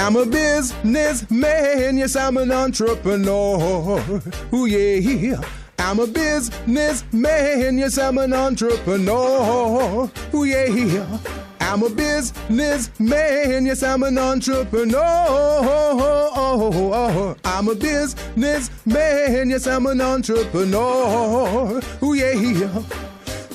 I'm a businessman, yes, I'm an entrepreneur. Ooh, yeah. I'm a businessman, yes, I'm an entrepreneur. Ooh, yeah. I'm a businessman, yes, I'm an entrepreneur. I'm a businessman, yes, I'm an entrepreneur. Ooh, yeah.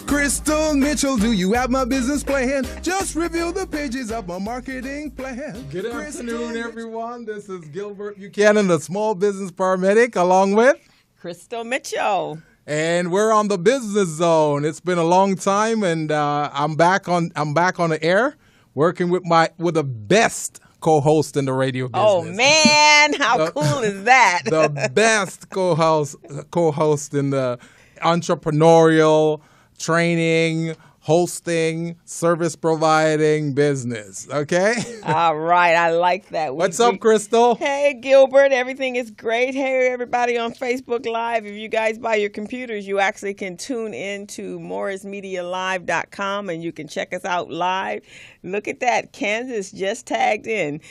Crystal Mitchell, do you have my business plan? Just review the pages of my marketing plan. Good afternoon, everyone. This is Gilbert Buchanan, the small business paramedic, along with Crystal Mitchell. And we're on the Business Zone. It's been a long time, and I'm back on the air, working with the best co-host in the radio business. Oh man, how cool is that? The best co-host in the entrepreneurial, training, hosting, service providing business. Okay? All right. I like that. What's up, Crystal? Hey, Gilbert. Everything is great. Hey, everybody on Facebook Live. If you guys buy your computers, you actually can tune in to morrismedialive.com and you can check us out live. Look at that. Candace just tagged in.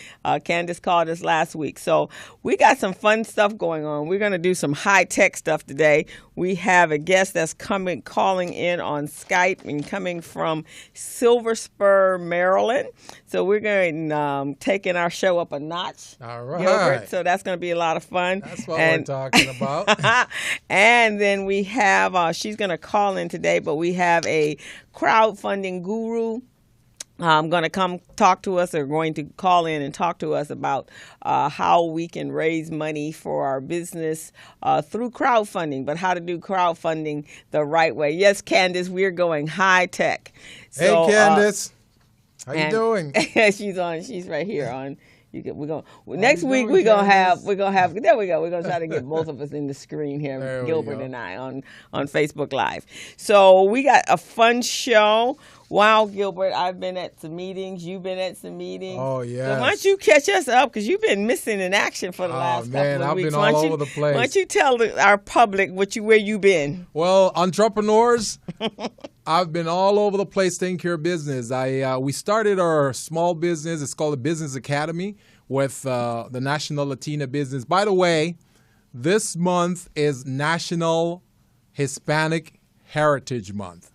Candace called us last week. So we got some fun stuff going on. We're going to do some high-tech stuff today. We have a guest that's calling in on Skype and coming from Silver Spur, Maryland. So we're going to taking our show up a notch. All right. Gilbert, so that's going to be a lot of fun. That's what we're talking about. And then we have, she's going to call in today, but we have a crowdfunding guru going to come talk to us, or going to call in and talk to us about how we can raise money for our business through crowdfunding, but how to do crowdfunding the right way. Yes, Candace, we're going high tech. So, hey, Candace. How you doing? She's on. She's right here on. Next week we're gonna have. There we go. We're gonna try to get both of us in the screen here, Gilbert and I, on Facebook Live. So we got a fun show. Wow, Gilbert, I've been at some meetings. You've been at some meetings. Oh, yeah. So why don't you catch us up, because you've been missing in action for the last couple of weeks. I've been all over the place. Why don't you tell our public where you been? Well, entrepreneurs, I've been all over the place taking care of business. We started our small business. It's called the Business Academy with the National Latina Business. By the way, this month is National Hispanic Heritage Month.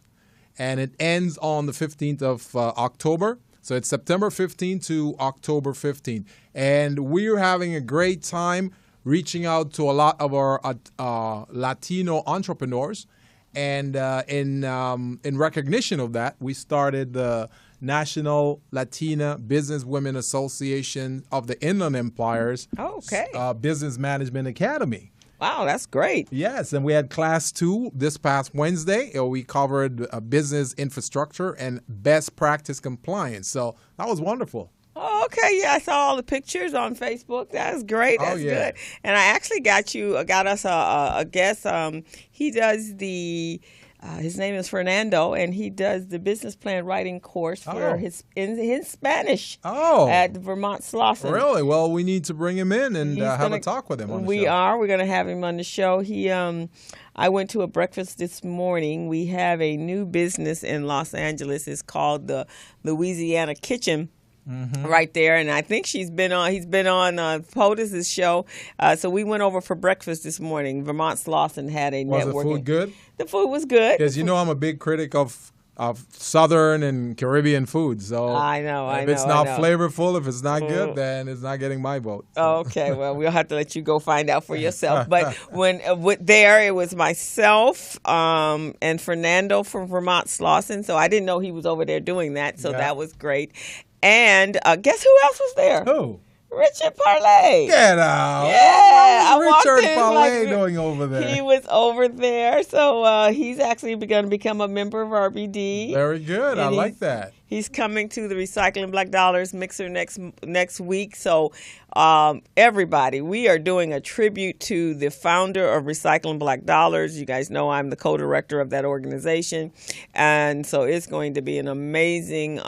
And it ends on the 15th of October. So it's September 15th to October 15th. And we're having a great time reaching out to a lot of our Latino entrepreneurs. And in recognition of that, we started the National Latina Business Women Association of the Inland Empire's Business Management Academy. Wow, that's great. Yes, and we had class 2 this past Wednesday. We covered business infrastructure and best practice compliance. So that was wonderful. Oh, okay. Yeah, I saw all the pictures on Facebook. That's great. That's good. And I actually got us a guest. He does his name is Fernando, and he does the business plan writing course for in Spanish at Vermont Slauson. Really? Well, we need to bring him in and have a talk with him on the show. We're going to have him on the show. I went to a breakfast this morning. We have a new business in Los Angeles. It's called the Louisiana Kitchen. Mm-hmm. Right there, and I think he's been on POTUS's show. So we went over for breakfast this morning. Vermont Slauson had a networking. Was the food good? The food was good. Because I'm a big critic of Southern and Caribbean food. So if it's not flavorful, if it's not good, then it's not getting my vote. So. Okay, well, we'll have to let you go find out for yourself. But it was myself and Fernando from Vermont Slauson. So I didn't know he was over there doing that. So that was great. And guess who else was there? Who? Richard Parlay. Get out. Yeah. What was Richard Parlay doing over there? He was over there. So he's actually going to become a member of RBD. Very good. I like that. He's coming to the Recycling Black Dollars Mixer next week. So everybody, we are doing a tribute to the founder of Recycling Black Dollars. You guys know I'm the co-director of that organization. And so it's going to be an amazing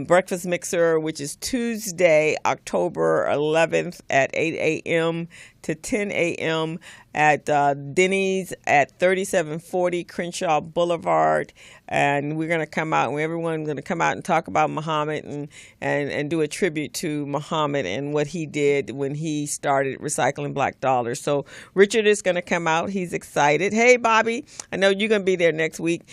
breakfast mixer, which is Tuesday, October 11th at 8 a.m. to 10 a.m. at Denny's at 3740 Crenshaw Boulevard. And we're going to come out, and everyone's going to come out and talk about Muhammad and do a tribute to Muhammad and what he did when he started recycling black dollars. So Richard is going to come out. He's excited. Hey, Bobby, I know you're going to be there next week.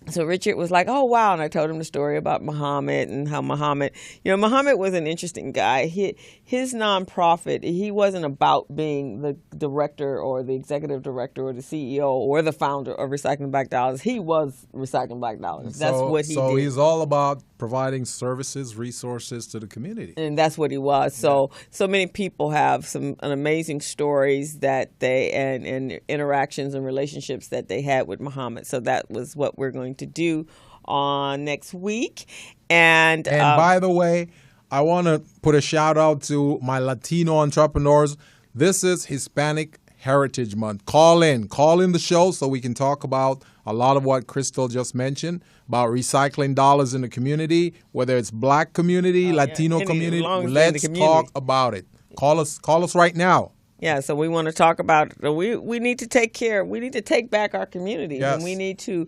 So Richard was like, oh, wow. And I told him the story about Muhammad and how Muhammad was an interesting guy. His nonprofit, he wasn't about being the director or the executive director or the CEO or the founder of Recycling Black Dollars. He was Recycling Black Dollars. That's what he did. So he's all about providing services, resources to the community. And that's what he was. So many people have an amazing stories that they and interactions and relationships that they had with Muhammad. So that was what we're going to do on next week. And by the way, I want to put a shout out to my Latino entrepreneurs. This is Hispanic Heritage Month. Call in the show so we can talk about a lot of what Crystal just mentioned about recycling dollars in the community, whether it's black community, Latino community. Let's talk about it. Call us right now. Yeah, so we want to talk about we need to take care. We need to take back our communities, yes. And we need to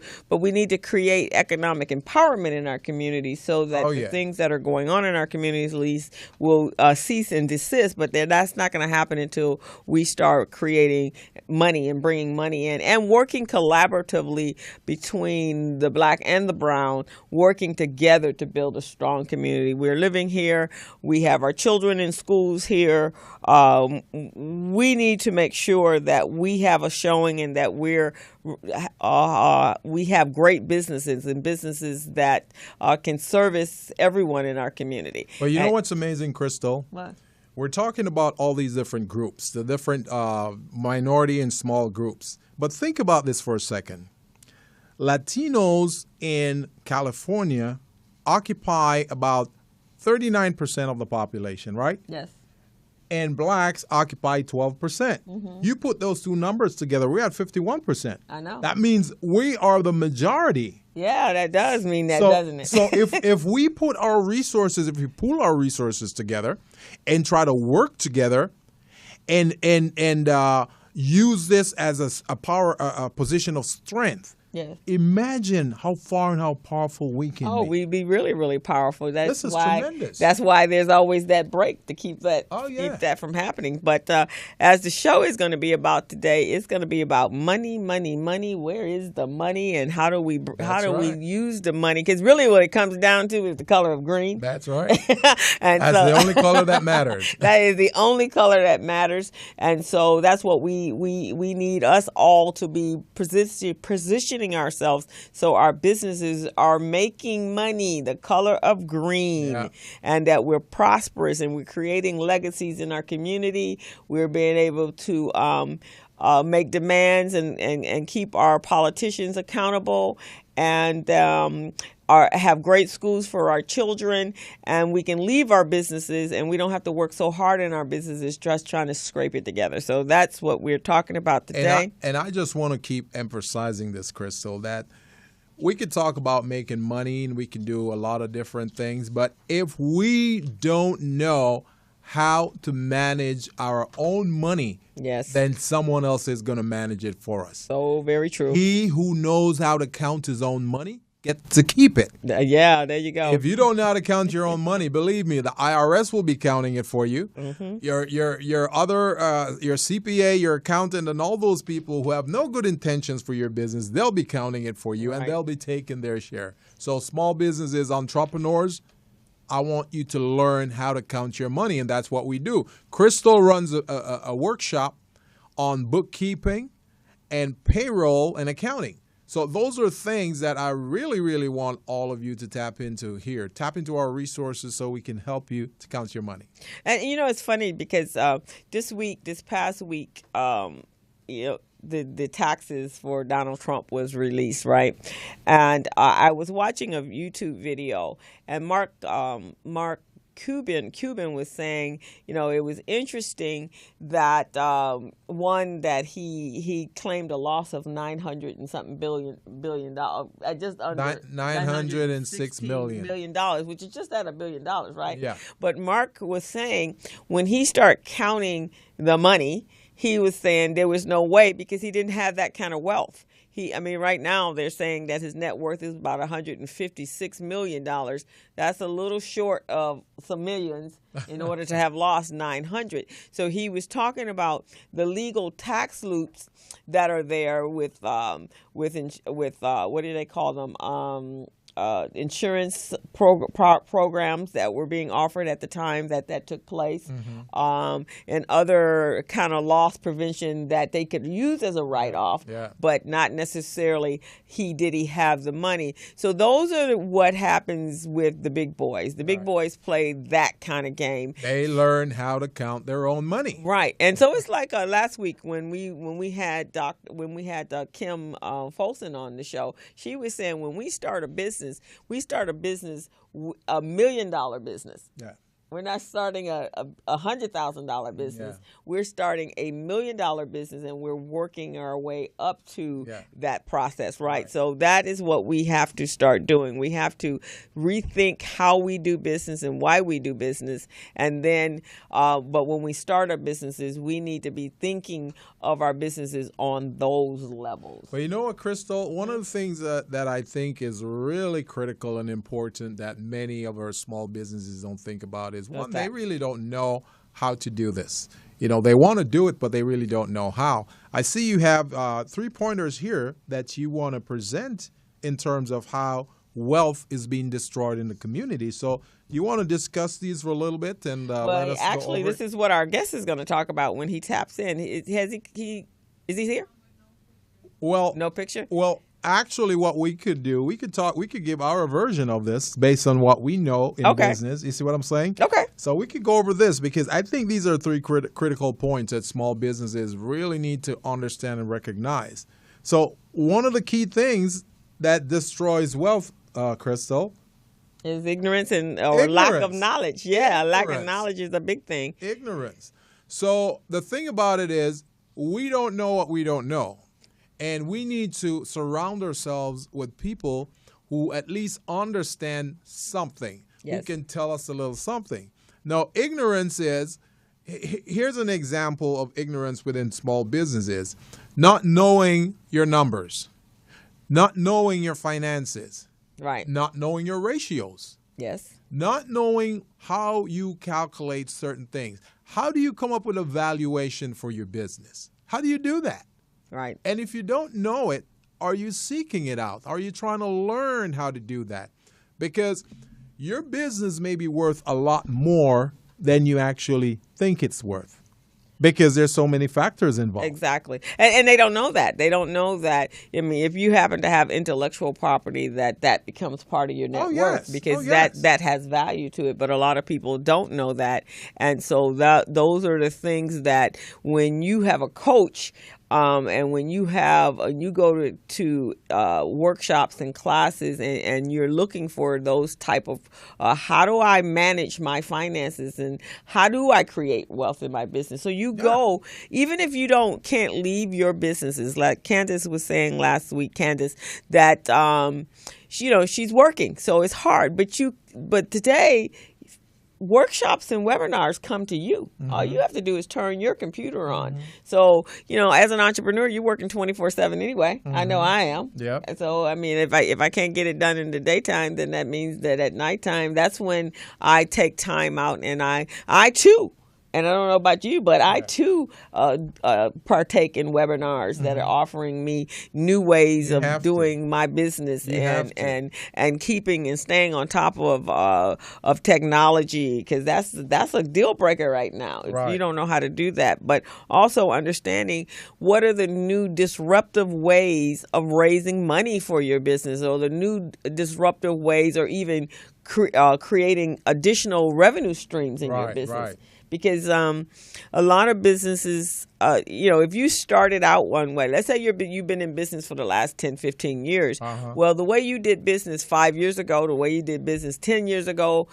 create economic empowerment in our communities so that the things that are going on in our communities at least will cease and desist. But that's not going to happen until we start creating money and bringing money in and working collaboratively between the black and the brown, working together to build a strong community. We're living here. We have our children in schools here. We need to make sure that we have a showing and that we have great businesses and businesses that can service everyone in our community. Well, you know what's amazing, Crystal? What? We're talking about all these different groups, the different minority and small groups. But think about this for a second. Latinos in California occupy about 39% of the population, right? Yes. And blacks occupy 12%. Mm-hmm. You put those two numbers together, we're at 51%. I know. That means we are the majority. Yeah, that does mean that, doesn't it? So if we put our resources, if we pool our resources together and try to work together and use this as a position of strength, yes. Imagine how far and how powerful we can be. Oh, we'd be really, really powerful. This is tremendous. That's why there's always that break to keep that from happening. But as the show is going to be about today, it's going to be about money, money, money. Where is the money, and how do we use the money? Because really, what it comes down to is the color of green. That's right. And that's the only color that matters. That is the only color that matters, and so that's what we need us all to be positioning ourselves so our businesses are making money, the color of green, and that we're prosperous and we're creating legacies in our community. We're being able to make demands and keep our politicians accountable, and have great schools for our children, and we can leave our businesses and we don't have to work so hard in our businesses just trying to scrape it together. So that's what we're talking about today. And I just want to keep emphasizing this, Crystal, that we could talk about making money and we can do a lot of different things, but if we don't know how to manage our own money, then someone else is going to manage it for us. So very true. He who knows how to count his own money gets to keep it. Yeah, there you go. If you don't know how to count your own money, believe me, the IRS will be counting it for you. Mm-hmm. Your CPA, your accountant, and all those people who have no good intentions for your business, they'll be counting it for you, and they'll be taking their share. So small businesses, entrepreneurs, I want you to learn how to count your money, and that's what we do. Crystal runs a workshop on bookkeeping and payroll and accounting. So those are things that I really, really want all of you to tap into here. Tap into our resources so we can help you to count your money. And, it's funny because this past week, the taxes for Donald Trump was released, right? And I was watching a YouTube video, and Mark Cuban was saying, it was interesting that one that he claimed a loss of $900 and something billion dollars, just under $906 million, which is just at $1 billion, right? Yeah. But Mark was saying when he started counting the money, he was saying there was no way because he didn't have that kind of wealth. Right now they're saying that his net worth is about $156 million. That's a little short of some millions in order to have lost 900. So he was talking about the legal tax loops that are there with what do they call them? Insurance programs that were being offered at the time that took place, and other kind of loss prevention that they could use as a write-off, but not necessarily he have the money. So those are what happens with the big boys. The big boys play that kind of game. They learn how to count their own money. Right. And so it's like last week when we had Kim Folsom on the show, she was saying when we start a business, $1 million business. Yeah. We're not starting a $100,000 business. Yeah. We're starting $1 million business, and we're working our way up to that process, right? So that is what we have to start doing. We have to rethink how we do business and why we do business, and then, but when we start our businesses, we need to be thinking of our businesses on those levels. Well, you know what, Crystal? One of the things that I think is really critical and important that many of our small businesses don't think about is one, they really don't know how to do this. They want to do it, but they really don't know how. I see you have 3 pointers here that you want to present in terms of how wealth is being destroyed in the community. So you want to discuss these for a little bit and let us actually, go over this is what our guest is going to talk about when he taps in. Is he here? Well, no picture. Well, actually, what we could do, we could give our version of this based on what we know in business. You see what I'm saying? Okay. So we could go over this because I think these are 3 critical points that small businesses really need to understand and recognize. So one of the key things that destroys wealth, Crystal, is ignorance or lack of knowledge. Yeah, lack of knowledge is a big thing. Ignorance. So the thing about it is we don't know what we don't know. And we need to surround ourselves with people who at least understand something, who can tell us a little something. Now, ignorance is, here's an example of ignorance within small businesses. Not knowing your numbers, not knowing your finances, not knowing your ratios. Yes. Not knowing how you calculate certain things. How do you come up with a valuation for your business? How do you do that? Right. And if you don't know it, are you seeking it out? Are you trying to learn how to do that? Because your business may be worth a lot more than you actually think it's worth. Because there's so many factors involved. Exactly. And they don't know that. They don't know that, if you happen to have intellectual property, that becomes part of your net worth because that has value to it. But a lot of people don't know that. And so those are the things that when you have a coach, and when you go to workshops and classes and you're looking for those type of how do I manage my finances and how do I create wealth in my business? So you go, even if you can't leave your businesses, like Candace was saying last week, that she's working, so it's hard. But today, workshops and webinars come to you. All you have to do is turn your computer on. So, as an entrepreneur, you're working 24/7 anyway. I know I am. Yeah. So, if I can't get it done in the daytime, then that means that at nighttime, that's when I take time out and I too. And I don't know about you, but I too partake in webinars that are offering me new ways of doing my business and keeping and staying on top of technology, because that's a deal breaker right now if you don't know how to do that. But also understanding what are the new disruptive ways of raising money for your business, or the new disruptive ways, or even creating additional revenue streams in your business. Right. Because a lot of businesses, if you started out one way, let's say you've been in business for the last 10, 15 years. Well, the way you did business 5 years ago, the way you did business 10 years ago,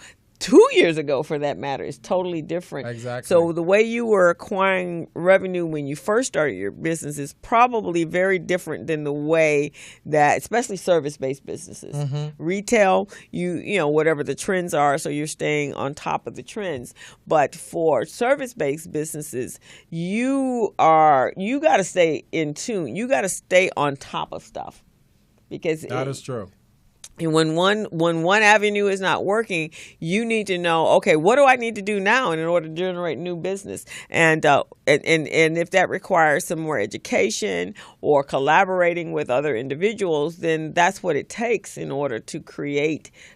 2 years ago, for that matter, is totally different. Exactly. So the way you were acquiring revenue when you first started your business is probably very different than the way that, especially service-based businesses, retail, you know, whatever the trends are, so you're staying on top of the trends. But for service-based businesses, you got to stay in tune. You got to stay on top of stuff, because that is true. and when one avenue is not working, you need to know, okay, what do I need to do now in order to generate new business? And if that requires some more education or collaborating with other individuals, then that's what it takes in order to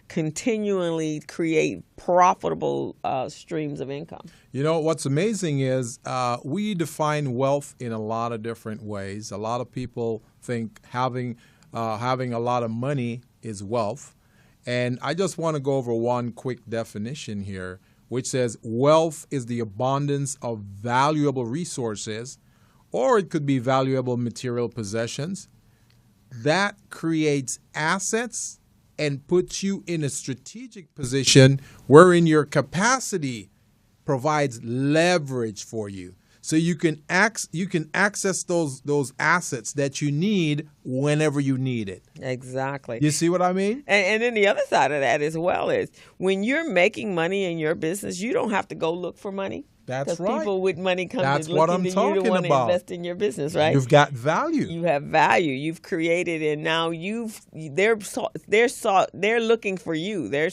continually create profitable streams of income. You know, what's amazing is we define wealth in a lot of different ways. A lot of people think having a lot of money is wealth. And I just want to go over one quick definition here, which says wealth is the abundance of valuable resources, or it could be valuable material possessions, that creates assets and puts you in a strategic position wherein your capacity provides leverage for you. So you can access those assets that you need whenever you need it. Exactly. You see what I mean? And then the other side of that as well is when you're making money in your business, you don't have to go look for money. That's right. Because people with money come That's to what look I'm into you to talking want to about. invest in your business, right? You've got value. You have value. You've created, and now they're looking for you. They're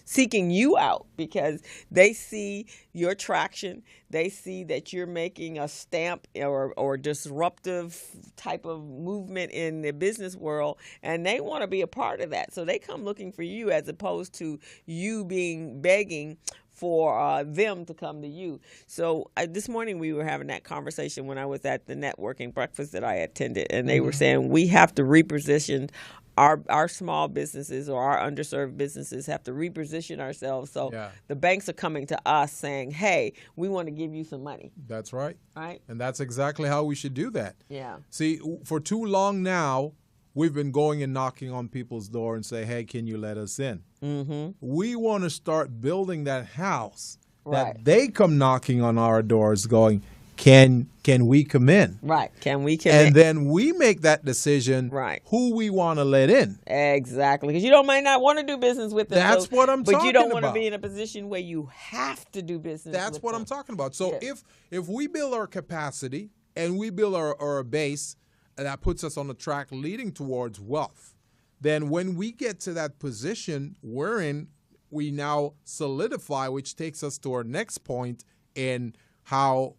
seeking you out because they see your traction. They see that you're making a stamp or disruptive type of movement in the business world, and they want to be a part of that. So they come looking for you as opposed to you begging for them to come to you. So this morning we were having that conversation when I was at the networking breakfast that I attended, and they were saying we have to reposition our small businesses, or our underserved businesses have to reposition ourselves. So the banks are coming to us saying, hey, we want to give you some money. That's right. Right. And that's exactly how we should do that. Yeah. See, for too long now, we've been going and knocking on people's door and say, hey, can you let us in? Mm-hmm. We want to start building that house that they come knocking on our doors going, can we come in? Right. Can we come in? And then we make that decision who we want to let in. Exactly. Because you might not want to do business with them. That's what I'm talking about. But you don't want to be in a position where you have to do business with them. That's what I'm talking about. So if we build our capacity and we build our base, that puts us on the track leading towards wealth, then when we get to that position wherein we now solidify, which takes us to our next point in how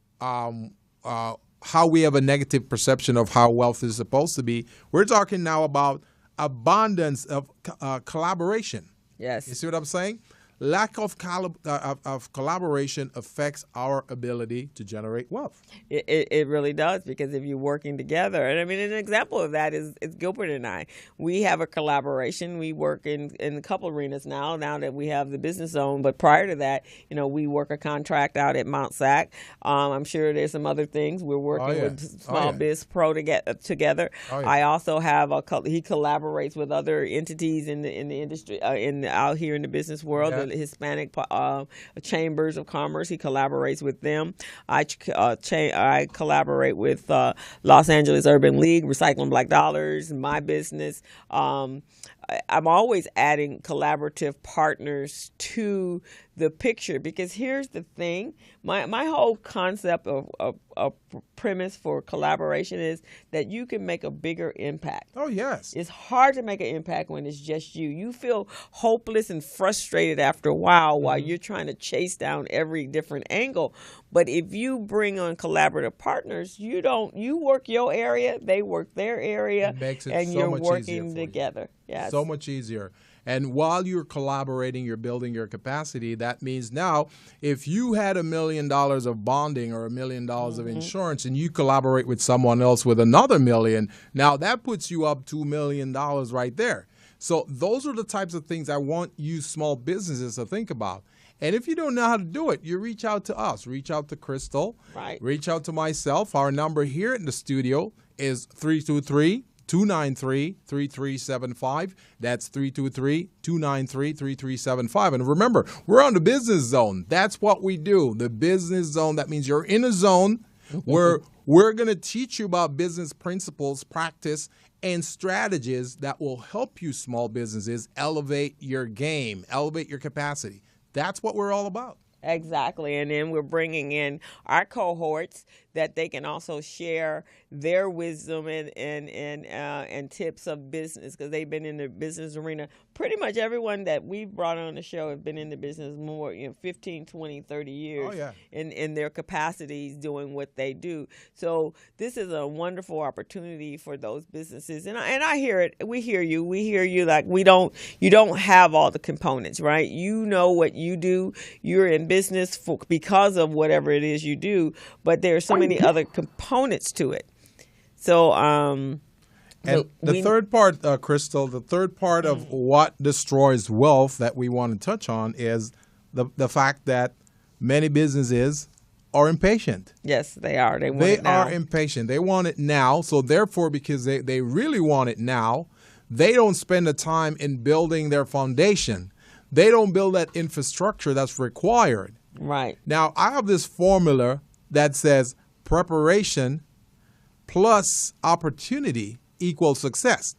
we have a negative perception of how wealth is supposed to be. We're talking now about abundance of collaboration. Yes. You see what I'm saying? Lack of collaboration affects our ability to generate wealth. It really does, because if you're working together, and I mean, an example of that is Gilbert and I. We have a collaboration. We work in a couple arenas now that we have the BusinessZone. But prior to that, we work a contract out at Mount Sac. I'm sure there's some other things. We're working with Small Biz Pro together. I also have he collaborates with other entities in the industry, out here in the business world. Yeah. Hispanic chambers of commerce. He collaborates with them. I collaborate with Los Angeles Urban League, Recycling Black Dollars, my business. I'm always adding collaborative partners to the picture, because here's the thing. My whole concept of premise for collaboration is that you can make a bigger impact. Oh, yes. It's hard to make an impact when it's just you. You feel hopeless and frustrated after a while you're trying to chase down every different angle. But if you bring on collaborative partners, you work your area, they work their area, and you're working together. Yes. So much easier. And while you're collaborating, you're building your capacity. That means now, if you had $1 million of bonding or $1 million of insurance, and you collaborate with someone else with another $1 million, now that puts you up $2 million right there. So those are the types of things I want you small businesses to think about. And if you don't know how to do it, you reach out to us. Reach out to Crystal. Right. Reach out to myself. Our number here in the studio is 323 323-293-3375. That's 323-293-3375. And remember, we're on the Business Zone. That's what we do. The Business Zone. That means you're in a zone where we're going to teach you about business principles, practice, and strategies that will help you small businesses elevate your game, elevate your capacity. That's what we're all about. Exactly. And then we're bringing in our cohorts that they can also share their wisdom and tips of business, because they've been in the business arena. Pretty much everyone that we've brought on the show have been in the business more, 15, 20, 30 years in their capacities doing what they do. So this is a wonderful opportunity for those businesses. And I hear it. We hear you. We hear you. Like, you don't have all the components, right? You know what you do. You're in business because of whatever it is you do, but there are so many other components to it. So, and the third part, Crystal, the third part of what destroys wealth that we want to touch on is the fact that many businesses are impatient. Yes, they are. They are impatient. They want it now. So therefore, because they really want it now, they don't spend the time in building their foundation. They don't build that infrastructure that's required. Right. Now, I have this formula that says preparation plus opportunity equals success.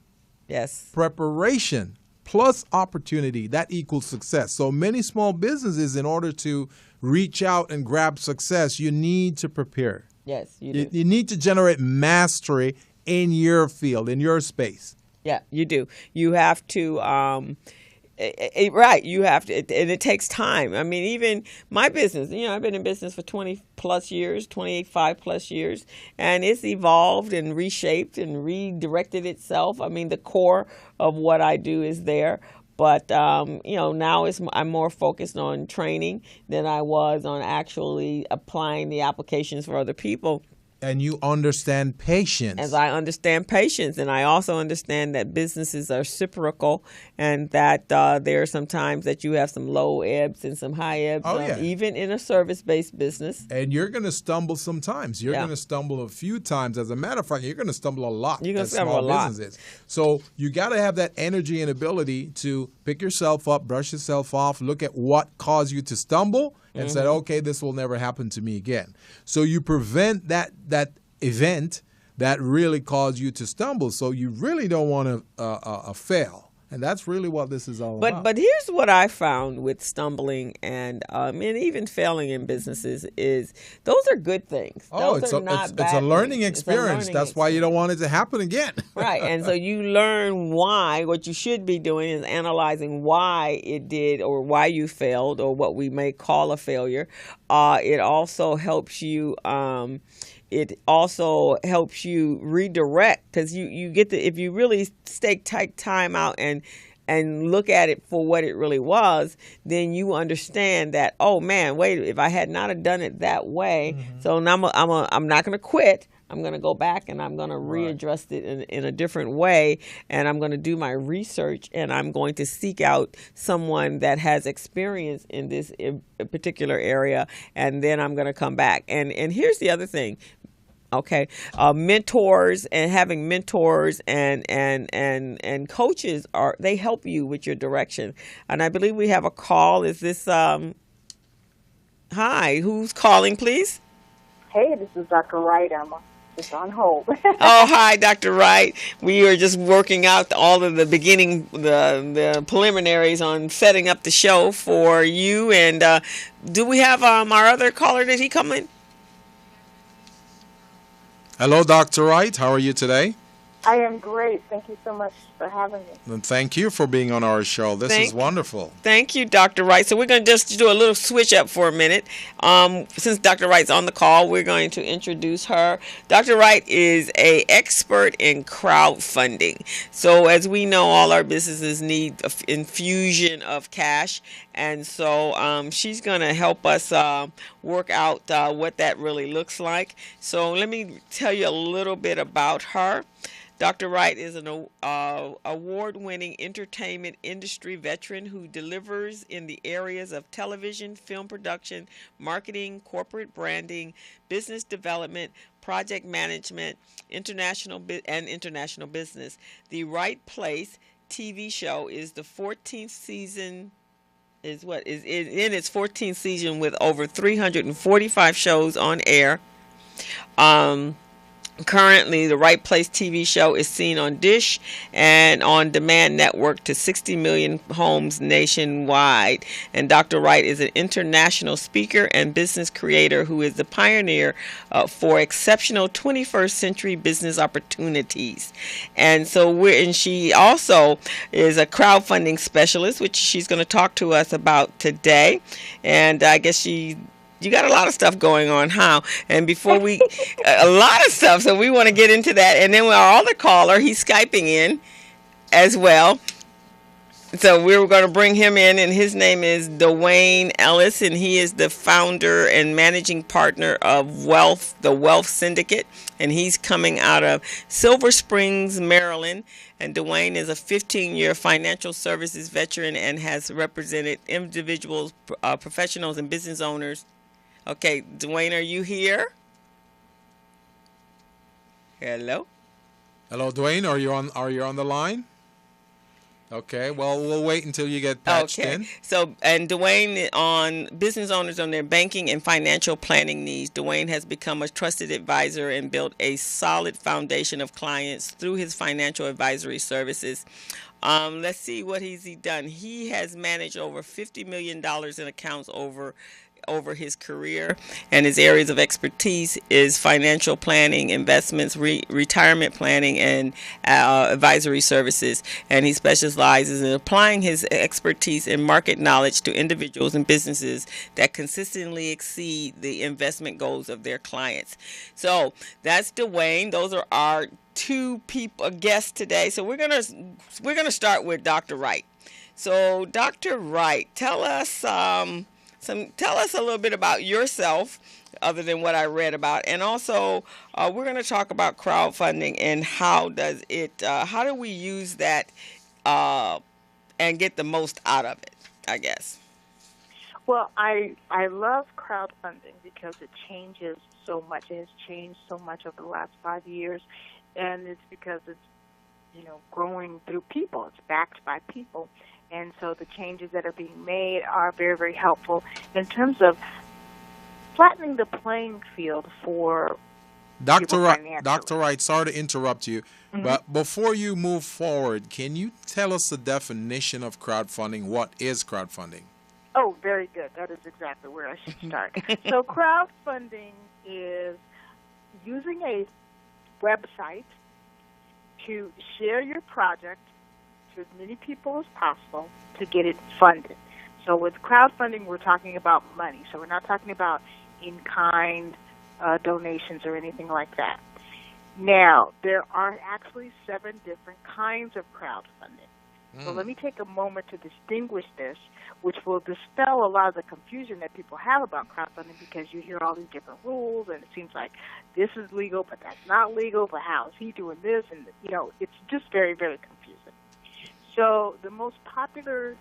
Yes. Preparation plus opportunity, that equals success. So many small businesses, in order to reach out and grab success, you need to prepare. Yes, you do. You need to generate mastery in your field, in your space. Yeah, you do. You have to right. You have to, and it takes time. I mean, even my business, I've been in business for 20 plus years, 25 plus years, and it's evolved and reshaped and redirected itself. I mean, the core of what I do is there. But, now I'm more focused on training than I was on actually applying the applications for other people. And you understand patience. As I understand patience, and I also understand that businesses are cyclical, and that there are some times that you have some low ebbs and some high ebbs, even in a service-based business. And you're going to stumble sometimes. You're going to stumble a few times. As a matter of fact, you're going to stumble a lot. You're going to stumble a lot. Businesses. So you got to have that energy and ability to pick yourself up, brush yourself off, look at what caused you to stumble, and said, okay, this will never happen to me again. So you prevent that event that really caused you to stumble. So you really don't want to fail. And that's really what this is all about. But here's what I found with stumbling and even failing in businesses is those are good things. Those are not bad it's a learning things. experience. That's why you don't want it to happen again. Right. And so you learn why. What you should be doing is analyzing why it did or why you failed or what we may call a failure. It also helps you redirect, because you get to, if you really take time out and look at it for what it really was, then you understand that, oh man, wait, if I had not have done it that way, so now I'm not going to quit. I'm going to go back and I'm going to readdress it in a different way, and I'm going to do my research, and I'm going to seek out someone that has experience in this particular area, and then I'm going to come back. And here's the other thing. Okay, mentors and having mentors and coaches they help you with your direction. And I believe we have a call. Is this hi? Who's calling, please? Hey, this is Dr. Wright. I'm just on hold. Oh, hi, Dr. Wright. We are just working out all of the the preliminaries on setting up the show for you. And do we have our other caller? Did he come in? Hello, Dr. Wright. How are you today? I am great. Thank you so much for having me. And thank you for being on our show. This is wonderful. Thank you, Dr. Wright. So we're going to just do a little switch up for a minute. Since Dr. Wright's on the call, we're going to introduce her. Dr. Wright is an expert in crowdfunding. So as we know, all our businesses need an infusion of cash. And so she's going to help us work out what that really looks like. So let me tell you a little bit about her. Dr. Wright is an award-winning entertainment industry veteran who delivers in the areas of television, film production, marketing, corporate branding, business development, project management, international business. The Right Place TV show is the 14th season is in its 14th season with over 345 shows on air. Currently, the Right Place TV show is seen on Dish and on demand network to 60 million homes nationwide. And Dr. Wright is an international speaker and business creator who is the pioneer for exceptional 21st century business opportunities. And she also is a crowdfunding specialist, which she's going to talk to us about today. And I guess you got a lot of stuff going on, huh? And a lot of stuff, so we want to get into that. And then our other caller, he's Skyping in as well. So we were going to bring him in, and his name is Dwayne Ellis, and he is the founder and managing partner of the Wealth Syndicate, and he's coming out of Silver Springs, Maryland. And Dwayne is a 15-year financial services veteran and has represented individuals, professionals, and business owners. Okay, Dwayne, are you here? Hello? Hello, Dwayne. Are you on the line? Okay, well, we'll wait until you get patched in. So, and Dwayne, on business owners on their banking and financial planning needs, Dwayne has become a trusted advisor and built a solid foundation of clients through his financial advisory services. Let's see what he's done. He has managed over $50 million in accounts over his career, and his areas of expertise is financial planning, investments, retirement planning, and advisory services. And he specializes in applying his expertise and market knowledge to individuals and businesses that consistently exceed the investment goals of their clients. So that's Dwayne. Those are our two guests today. So we're gonna start with Dr. Wright. So Dr. Wright, tell us a little bit about yourself, other than what I read about, and also we're going to talk about crowdfunding and how do we use that and get the most out of it, I guess. Well, I love crowdfunding because it changes so much. It has changed so much over the last 5 years, and it's because it's growing through people. It's backed by people. And so the changes that are being made are very, very helpful in terms of flattening the playing field for Dr. Wright, sorry to interrupt you, but before you move forward, can you tell us the definition of crowdfunding? What is crowdfunding? Oh, very good. That is exactly where I should start. So crowdfunding is using a website to share your project to as many people as possible to get it funded. So with crowdfunding, we're talking about money. So we're not talking about in-kind donations or anything like that. Now, there are actually 7 different kinds of crowdfunding. So let me take a moment to distinguish this, which will dispel a lot of the confusion that people have about crowdfunding, because you hear all these different rules, and it seems like this is legal, but that's not legal, but how is he doing this? And, it's just very, very confusing. So the most popular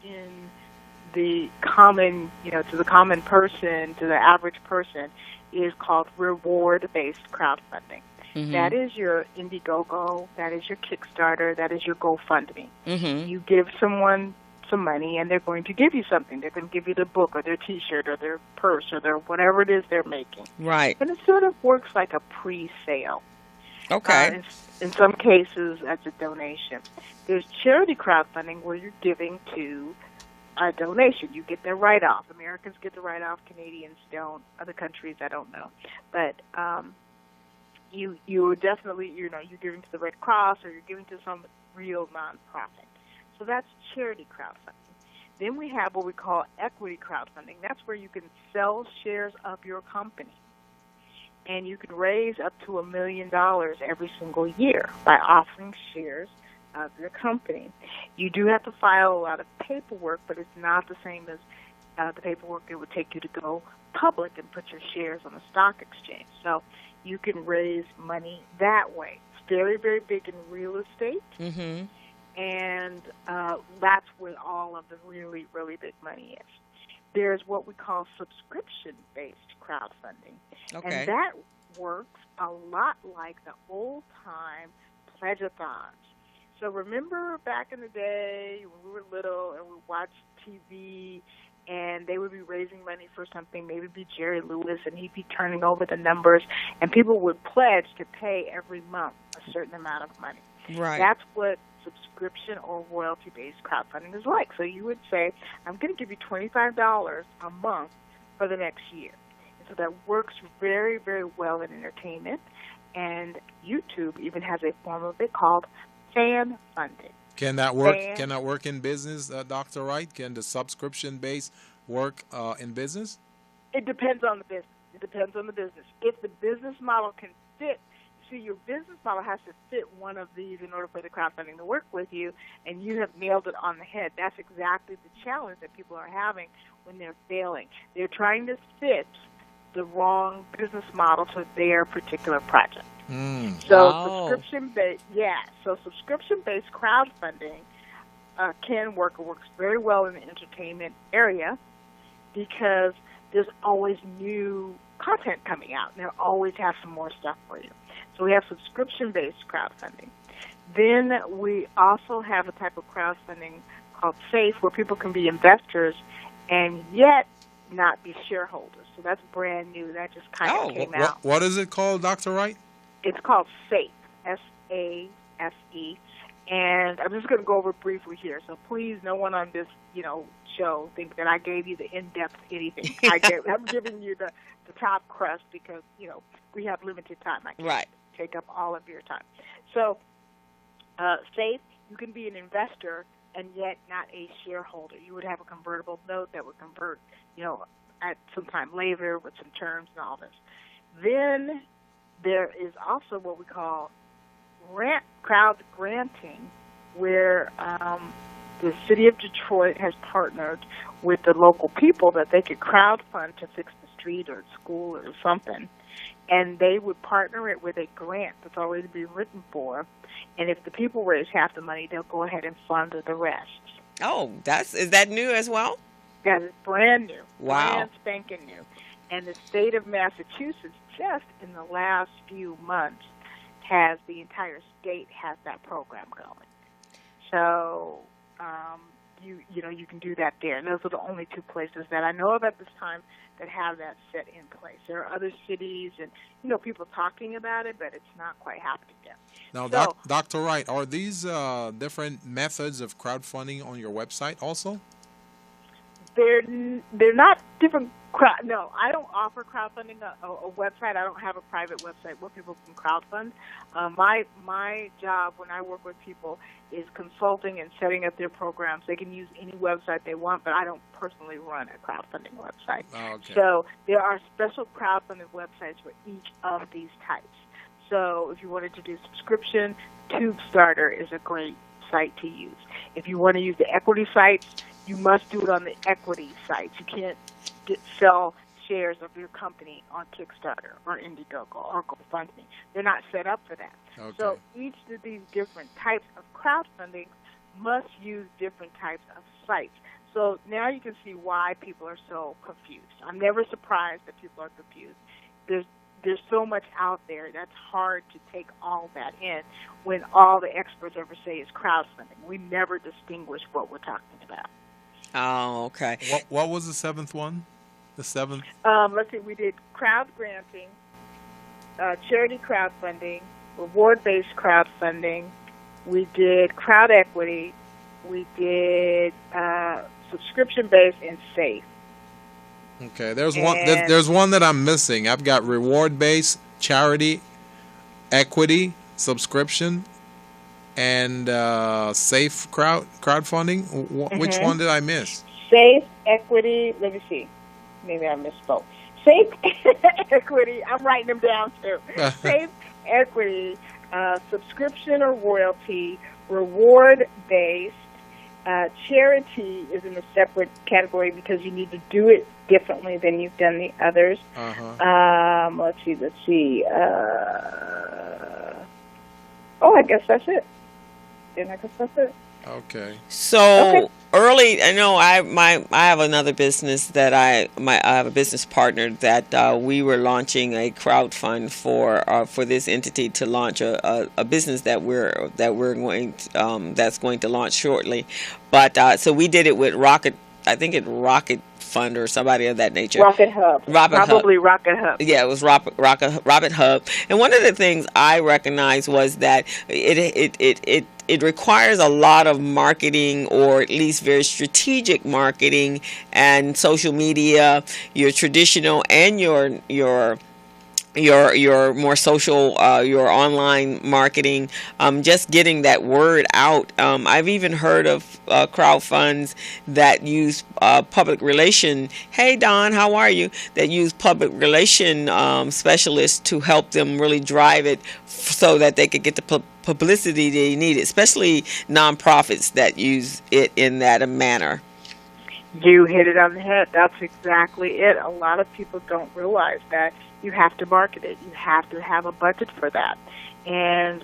in the common, to the common person, to the average person, is called reward-based crowdfunding. Mm-hmm. That is your Indiegogo, that is your Kickstarter, that is your GoFundMe. Mm-hmm. You give someone some money, and they're going to give you something. They're going to give you their book or their T-shirt or their purse or their whatever it is they're making. Right. And it sort of works like a pre-sale. Okay. In some cases, as a donation. There's charity crowdfunding where you're giving to a donation. You get the write-off. Americans get the write-off. Canadians don't. Other countries, I don't know. But you are definitely, you're giving to the Red Cross, or you're giving to some real nonprofit. So that's charity crowdfunding. Then we have what we call equity crowdfunding. That's where you can sell shares of your company. And you can raise up to $1 million every single year by offering shares of your company. You do have to file a lot of paperwork, but it's not the same as the paperwork it would take you to go public and put your shares on the stock exchange. So you can raise money that way. very, very big in real estate. Mm-hmm. And that's where all of the really, really big money is. There's what we call subscription-based crowdfunding. Okay. And that works a lot like the old-time pledge-a-thons. So remember back in the day when we were little and we watched TV and they would be raising money for something, maybe it'd be Jerry Lewis, and he'd be turning over the numbers, and people would pledge to pay every month a certain amount of money. Right. That's what subscription or royalty-based crowdfunding is like. So you would say, I'm going to give you $25 a month for the next year. And so that works very, very well in entertainment. And YouTube even has a form of it called fan funding. Can that work? Can that work in business, Dr. Wright? Can the subscription base work in business? It depends on the business. It depends on the business. If the business model can fit, see, your business model has to fit one of these in order for the crowdfunding to work with you, and you have nailed it on the head. That's exactly the challenge that people are having when they're failing. They're trying to fit the wrong business model to their particular project. So subscription-based crowdfunding can work. It works very well in the entertainment area because there's always new content coming out, and they'll always have some more stuff for you. So we have subscription-based crowdfunding. Then we also have a type of crowdfunding called SAFE, where people can be investors and yet not be shareholders. So that's brand new. That just kind of came out. What is it called, Dr. Wright? It's called SAFE, S-A-F-E. And I'm just going to go over it briefly here. So please, no one on this, show think that I gave you the in-depth anything. I'm giving you the top crust because, we have limited time. I can't take up all of your time. So SAFE, you can be an investor and yet not a shareholder. You would have a convertible note that would convert, at some time later with some terms and all this. Then there is also what we call crowd granting, where the city of Detroit has partnered with the local people that they could crowdfund to fix the street or school or something. And they would partner it with a grant that's already been written for. And if the people raise half the money, they'll go ahead and fund the rest. Oh, is that new as well? That is brand new. Wow. Brand spanking new. And the state of Massachusetts, just in the last few months, the entire state has that program going. So, you can do that there. And those are the only two places that I know of at this time that have that set in place. There are other cities and, people talking about it, but it's not quite happening yet. Now, Dr. Wright, are these different methods of crowdfunding on your website also? They're not different. No, I don't offer crowdfunding a website. I don't have a private website where people can crowdfund. My job when I work with people is consulting and setting up their programs. They can use any website they want, but I don't personally run a crowdfunding website. Oh, okay. So there are special crowdfunding websites for each of these types. So if you wanted to do subscription, TubeStarter is a great site to use. If you want to use the equity sites, you must do it on the equity sites. You can't sell shares of your company on Kickstarter or Indiegogo or GoFundMe. They're not set up for that. Okay. So each of these different types of crowdfunding must use different types of sites. So now you can see why people are so confused. I'm never surprised that people are confused. There's so much out there that's hard to take all that in when all the experts ever say is crowdfunding. We never distinguish what we're talking about. Oh, okay. What was the seventh one? The seventh? Let's see. We did crowd granting, charity crowdfunding, reward-based crowdfunding. We did crowd equity. We did subscription-based and SAFE. Okay, there's one that I'm missing. I've got reward-based, charity, equity, subscription, and SAFE crowdfunding. Which one did I miss? SAFE, equity. Let me see. Maybe I misspoke. SAFE, equity. I'm writing them down too. SAFE, equity, subscription or royalty, reward-based. Charity is in a separate category because you need to do it differently than you've done the others. Uh-huh. Let's see. Oh, I guess that's it. Then I guess that's it. Okay. So early, I know I have another business that I have a business partner that we were launching a crowdfund for this entity to launch a business that we're going that's going to launch shortly, but so we did it with Rocket. I think it Rocket Fund or somebody of that nature. Rocket Hub. Probably Rocket Hub. Yeah, it was Rocket Hub. And one of the things I recognized was that it requires a lot of marketing, or at least very strategic marketing and social media, your traditional and your more social, your online marketing, just getting that word out. I've even heard of crowdfunds that use public relation. Hey Don, how are you? That use public relation specialists to help them really drive it so that they could get the publicity they need, especially nonprofits that use it in that manner. You hit it on the head. That's exactly it. A lot of people don't realize that you have to market it. You have to have a budget for that. And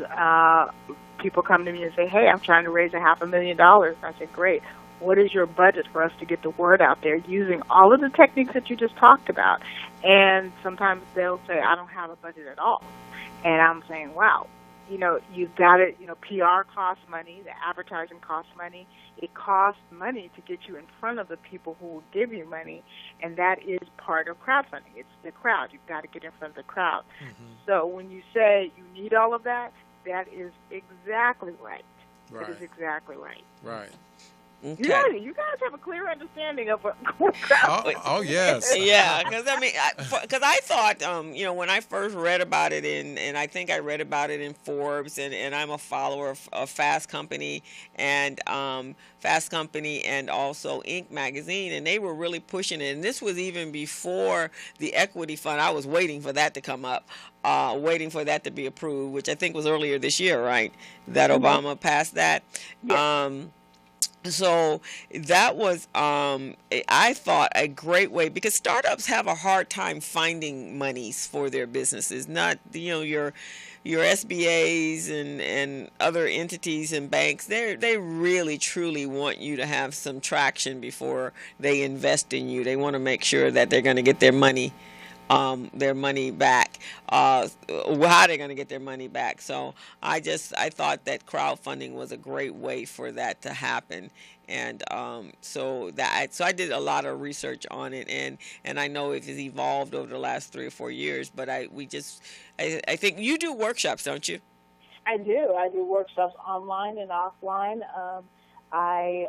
people come to me and say, hey, I'm trying to raise $500,000. I say, great. What is your budget for us to get the word out there using all of the techniques that you just talked about? And sometimes they'll say, I don't have a budget at all. And I'm saying, wow, you've got it. PR costs money. The advertising costs money. It costs money to get you in front of the people who will give you money, and that is part of crowdfunding. It's the crowd. You've got to get in front of the crowd. Mm-hmm. So when you say you need all of that, that is exactly right. That is exactly right. Right. Okay. You guys have a clear understanding of what crowdfunding. Oh yes. Yeah, because I thought, when I first read about it and I think I read about it in Forbes, and I'm a follower of Fast Company and also Inc. magazine, and they were really pushing it. And this was even before the equity fund. I was waiting for that to come up, waiting for that to be approved, which I think was earlier this year, right? That Obama passed that. Yes. So that was, I thought, a great way, because startups have a hard time finding monies for their businesses. Not, your SBAs and other entities and banks. They really truly want you to have some traction before they invest in you. They want to make sure that they're going to get their money back, how they're going to get their money back. So I thought that crowdfunding was a great way for that to happen. And so I did a lot of research on it, and I know it has evolved over the last 3 or 4 years, but I think you do workshops, don't you? I do. I do workshops online and offline. I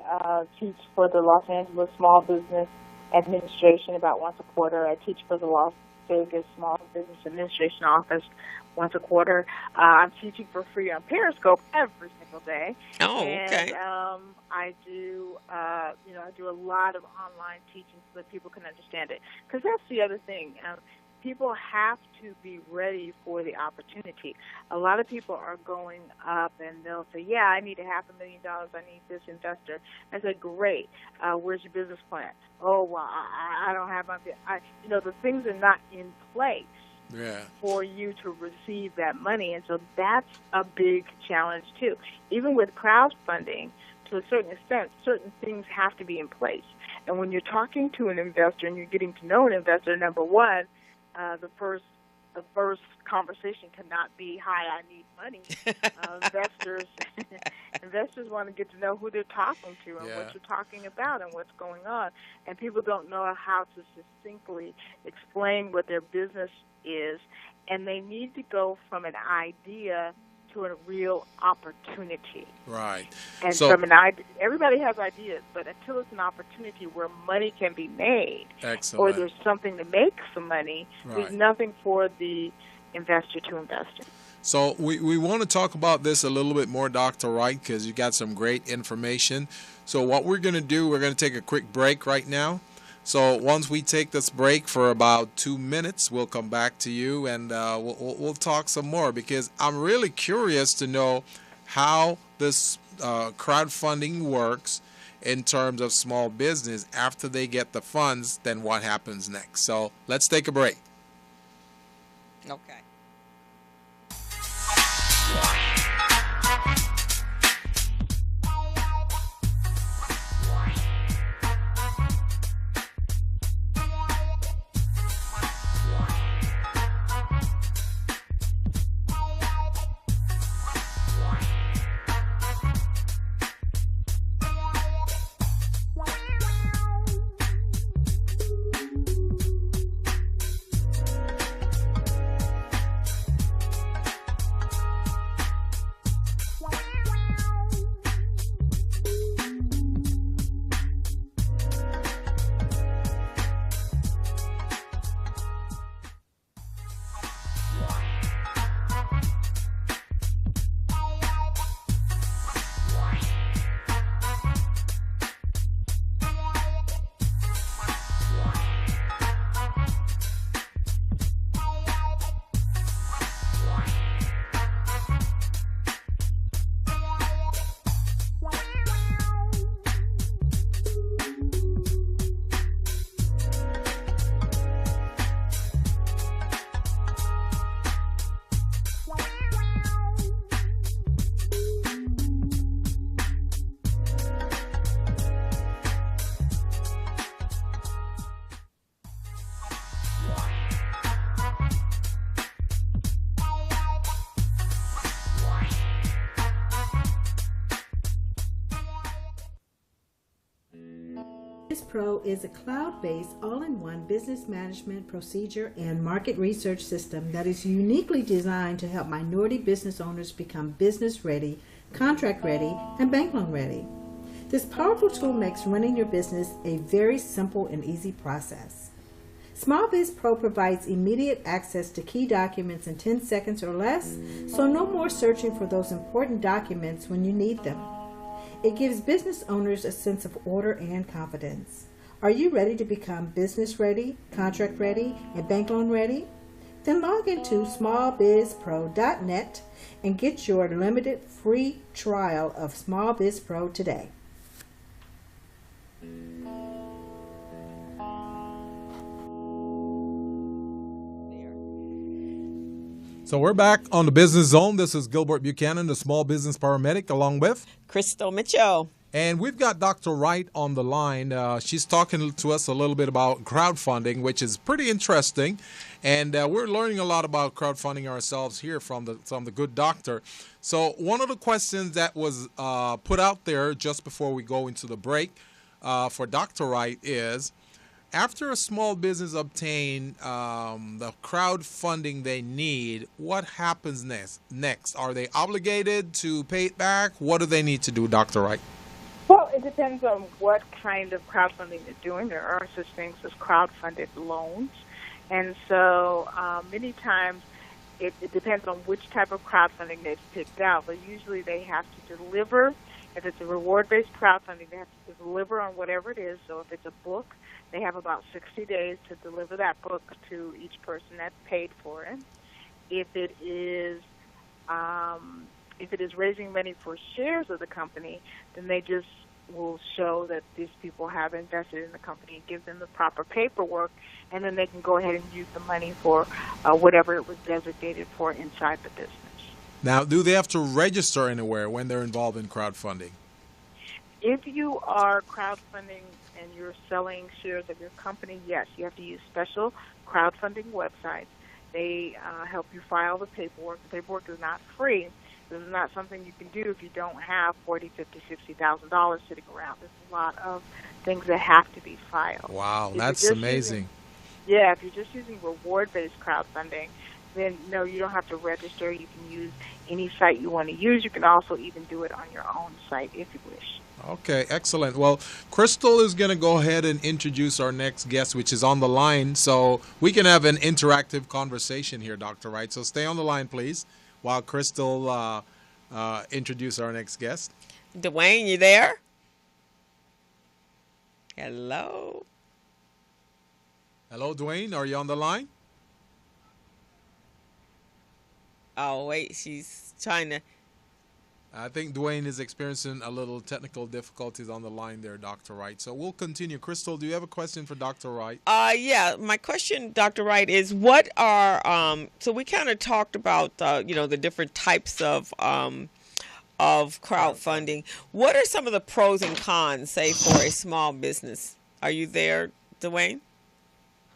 teach for the Los Angeles Small Business Administration about once a quarter. I teach for the Las Vegas Small Business Administration Office once a quarter. I'm teaching for free on Periscope every single day. Oh, okay. And I do, I do a lot of online teaching so that people can understand it. Because that's the other thing. People have to be ready for the opportunity. A lot of people are going up and they'll say, yeah, I need $500,000. I need this investor. I said, great. Where's your business plan? Oh, well, I don't have my, the things are not in place for you to receive that money. And so that's a big challenge, too. Even with crowdfunding, to a certain extent, certain things have to be in place. And when you're talking to an investor and you're getting to know an investor, number one, the first conversation cannot be, "Hi, I need money." Investors want to get to know who they're talking to and what you're talking about and what's going on. And people don't know how to succinctly explain what their business is, and they need to go from an idea to a real opportunity. Right. And from an idea, everybody has ideas, but until it's an opportunity where money can be made, or there's something to make some money, there's nothing for the investor to invest in. So we want to talk about this a little bit more, Dr. Wright, because you got some great information. So what we're going to do, we're going to take a quick break right now. So once we take this break for about 2 minutes, we'll come back to you and we'll talk some more, because I'm really curious to know how this crowdfunding works in terms of small business. After they get the funds, then what happens next? So let's take a break. Okay. Pro is a cloud-based, all-in-one business management, procedure, and market research system that is uniquely designed to help minority business owners become business-ready, contract-ready, and bank loan-ready. This powerful tool makes running your business a very simple and easy process. SmallBiz Pro provides immediate access to key documents in 10 seconds or less, so no more searching for those important documents when you need them. It gives business owners a sense of order and confidence. Are you ready to become business ready, contract ready, and bank loan ready? Then log into smallbizpro.net and get your limited free trial of SmallBiz Pro today. So we're back on the Business Zone. This is Gilbert Buchanan, the small business paramedic, along with Crystal Mitchell. And we've got Dr. Wright on the line. She's talking to us a little bit about crowdfunding, which is pretty interesting. And we're learning a lot about crowdfunding ourselves here from the good doctor. So one of the questions that was put out there just before we go into the break for Dr. Wright is, after a small business obtain the crowdfunding they need, what happens next? Are they obligated to pay it back? What do they need to do, Dr. Wright? Well, it depends on what kind of crowdfunding they're doing. There are such things as crowdfunded loans. And so many times it depends on which type of crowdfunding they've picked out. But usually they have to deliver. If it's a reward-based crowdfunding, they have to deliver on whatever it is. So if it's a book, they have about 60 days to deliver that book to each person that's paid for it. If it is raising money for shares of the company, then they just will show that these people have invested in the company, give them the proper paperwork, and then they can go ahead and use the money for whatever it was designated for inside the business. Now, do they have to register anywhere when they're involved in crowdfunding? If you are crowdfunding and you're selling shares of your company, yes, you have to use special crowdfunding websites. They help you file the paperwork. The paperwork is not free. This is not something you can do if you don't have $40,000, $50,000, $60,000 sitting around. There's a lot of things that have to be filed. Wow, that's amazing. If you're just using reward-based crowdfunding, then no, you don't have to register. You can use any site you want to use. You can also even do it on your own site if you wish. Okay, excellent. Well, Crystal is going to go ahead and introduce our next guest, which is on the line, so we can have an interactive conversation here, Dr. Wright. So stay on the line, please, while Crystal introduces our next guest. Dwayne, you there? Hello? Hello, Dwayne. Are you on the line? Oh, wait, she's trying to... I think Dwayne is experiencing a little technical difficulties on the line there, Dr. Wright. So we'll continue. Crystal, do you have a question for Dr. Wright? Yeah, my question, Dr. Wright, is what are so we kind of talked about the different types of crowdfunding. What are some of the pros and cons, say, for a small business? Are you there, Dwayne?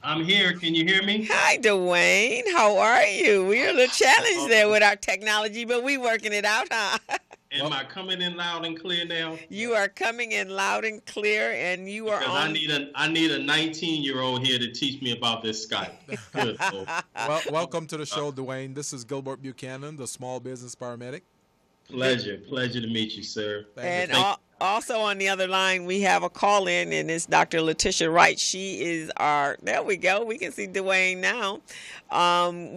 I'm here. Can you hear me? Hi, Dwayne. How are you? We're a little challenged there with our technology, but we working it out, huh? Am I coming in loud and clear now? You are coming in loud and clear, and you are because on. I need a 19-year-old here to teach me about this Skype. Good. Well, welcome to the show, Dwayne. This is Gilbert Buchanan, the small business paramedic. Pleasure to meet you, sir. And also on the other line, we have a call-in, and it's Dr. Letitia Wright. She is there we go. We can see Dwayne now.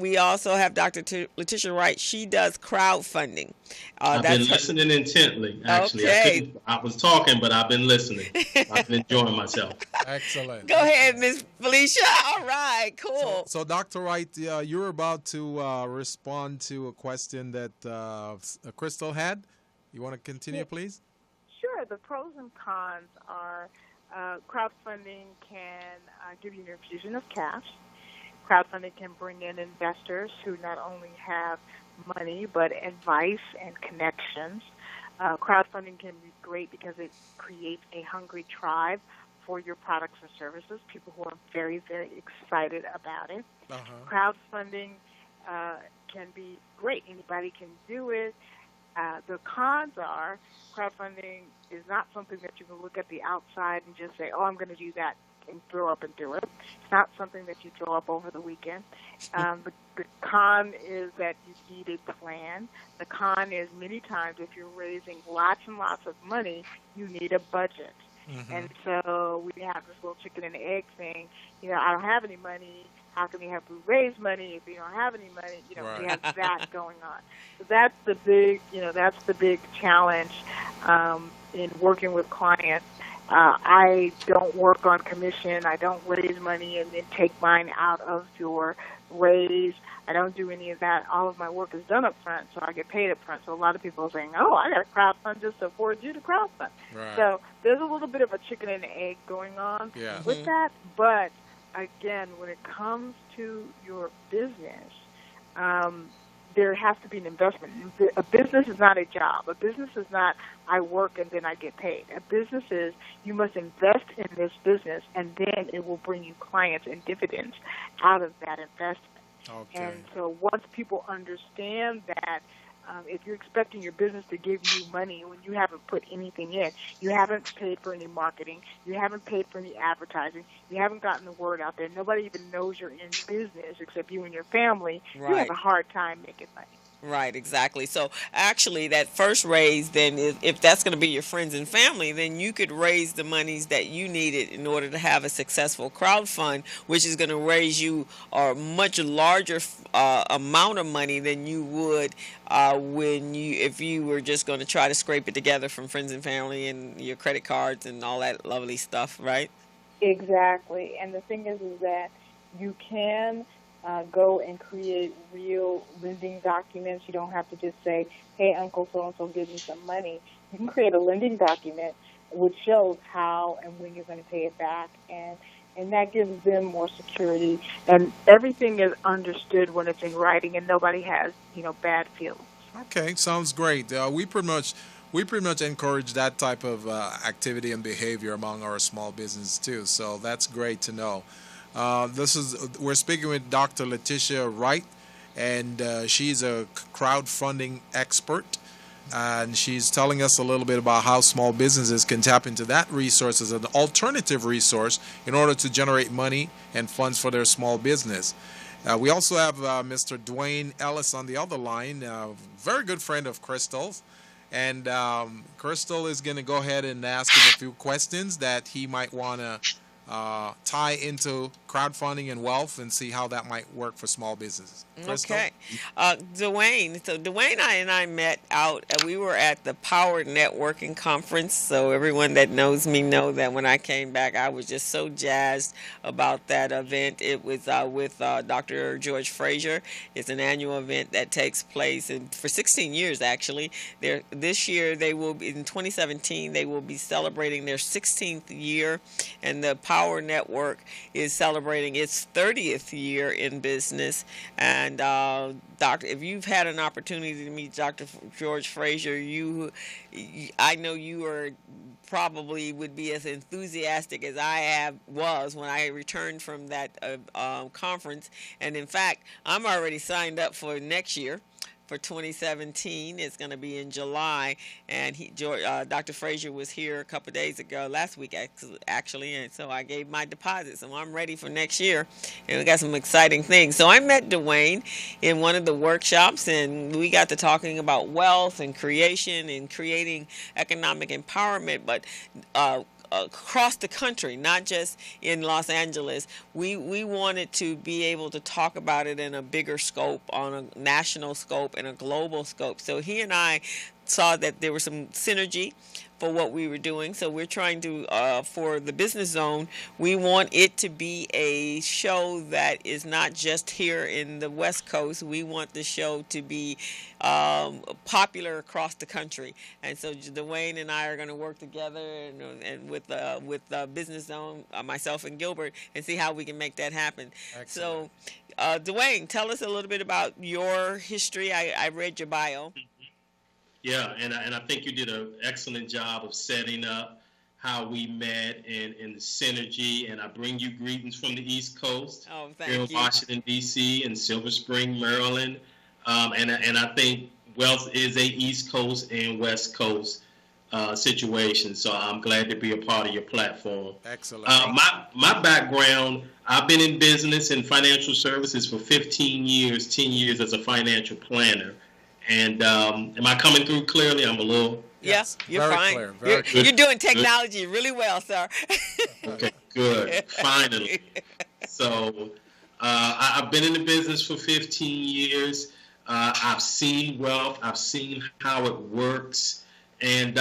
We also have Dr. Letitia Wright. She does crowdfunding. I've been listening intently, actually. Okay. I was talking, but I've been listening. I've been enjoying myself. Excellent. Go ahead, Miss Felicia. All right, cool. So Dr. Wright, you're about to respond to a question that Crystal had. You want to continue, please? Sure. The pros and cons are crowdfunding can give you an infusion of cash. Crowdfunding can bring in investors who not only have money but advice and connections. Crowdfunding can be great because it creates a hungry tribe for your products and services, people who are very, very excited about it. Crowdfunding can be great. Anybody can do it. The cons are crowdfunding is not something that you can look at the outside and just say, oh, I'm going to do that and throw up and do it. It's not something that you throw up over the weekend. But the con is that you need a plan. The con is many times if you're raising lots and lots of money, you need a budget. Mm-hmm. And so we have this little chicken and egg thing. I don't have any money. How can you have to raise money if you don't have any money? Right. We have that going on. So that's the big challenge in working with clients. I don't work on commission. I don't raise money and then take mine out of your raise. I don't do any of that. All of my work is done up front, so I get paid up front. So a lot of people are saying, oh, I got to crowdfund just to afford you to crowdfund. Right. So there's a little bit of a chicken and egg going on with that. But, again, when it comes to your business, there has to be an investment. A business is not a job. A business is not I work and then I get paid. A business is you must invest in this business, and then it will bring you clients and dividends out of that investment. Okay. And so once people understand that, if you're expecting your business to give you money when you haven't put anything in, you haven't paid for any marketing, you haven't paid for any advertising, you haven't gotten the word out there, nobody even knows you're in business except you and your family, Right. You have a hard time making money. Right, exactly. So actually that first raise, then if that's going to be your friends and family, then you could raise the monies that you needed in order to have a successful crowdfund, which is going to raise you a much larger amount of money than you would if you were just going to try to scrape it together from friends and family and your credit cards and all that lovely stuff, right? Exactly. And the thing is that you can go and create real lending documents. You don't have to just say, hey, Uncle so-and-so, give me some money. You can create a lending document which shows how and when you're going to pay it back, and that gives them more security. And everything is understood when it's in writing, and nobody has, bad feelings. Okay, sounds great. We pretty much encourage that type of activity and behavior among our small business too. So that's great to know. We're speaking with Dr. Letitia Wright, and she's a crowdfunding expert, and she's telling us a little bit about how small businesses can tap into that resource as an alternative resource in order to generate money and funds for their small business. We also have Mr. Dwayne Ellis on the other line, a very good friend of Crystal's. And Crystal is going to go ahead and ask him a few questions that he might want to tie into crowdfunding and wealth and see how that might work for small businesses. Crystal? Okay. Dwayne. So Dwayne and I met out, we were at the Power Networking Conference. So everyone that knows me know that when I came back, I was just so jazzed about that event. It was with Dr. George Frazier. It's an annual event that takes place for 16 years, actually. This year, in 2017, they will be celebrating their 16th year, and the Power Network is celebrating its 30th year in business. And if you've had an opportunity to meet Dr. George Frazier, I know you probably would be as enthusiastic as I was when I returned from that conference. And in fact, I'm already signed up for next year. For 2017, it's going to be in July, and Dr. Frazier was here a couple of days ago, last week actually, and so I gave my deposit, so I'm ready for next year, and we got some exciting things. So I met Dwayne in one of the workshops, and we got to talking about wealth and creation and creating economic empowerment, but across the country, not just in Los Angeles. We wanted to be able to talk about it in a bigger scope, on a national scope and a global scope. So he and I saw that there was some synergy for what we were doing. So we're trying to, for the Business Zone, we want it to be a show that is not just here in the West Coast. We want the show to be popular across the country. And so Dwayne and I are going to work together and with Business Zone, myself and Gilbert, and see how we can make that happen. Excellent. So Dwayne, tell us a little bit about your history. I read your bio. Yeah, and I think you did an excellent job of setting up how we met and the synergy. And I bring you greetings from the East Coast, thank here in you. Washington, D.C. and Silver Spring, Maryland. And I think wealth is a East Coast and West Coast situation. So I'm glad to be a part of your platform. Excellent. My background, I've been in business and financial services for 15 years, 10 years as a financial planner. And am I coming through clearly? I'm a little... Yes, you're very fine. clear, very You're doing technology really well, sir. Okay, good. Finally. So I've been in the business for 15 years. I've seen wealth. I've seen how it works. And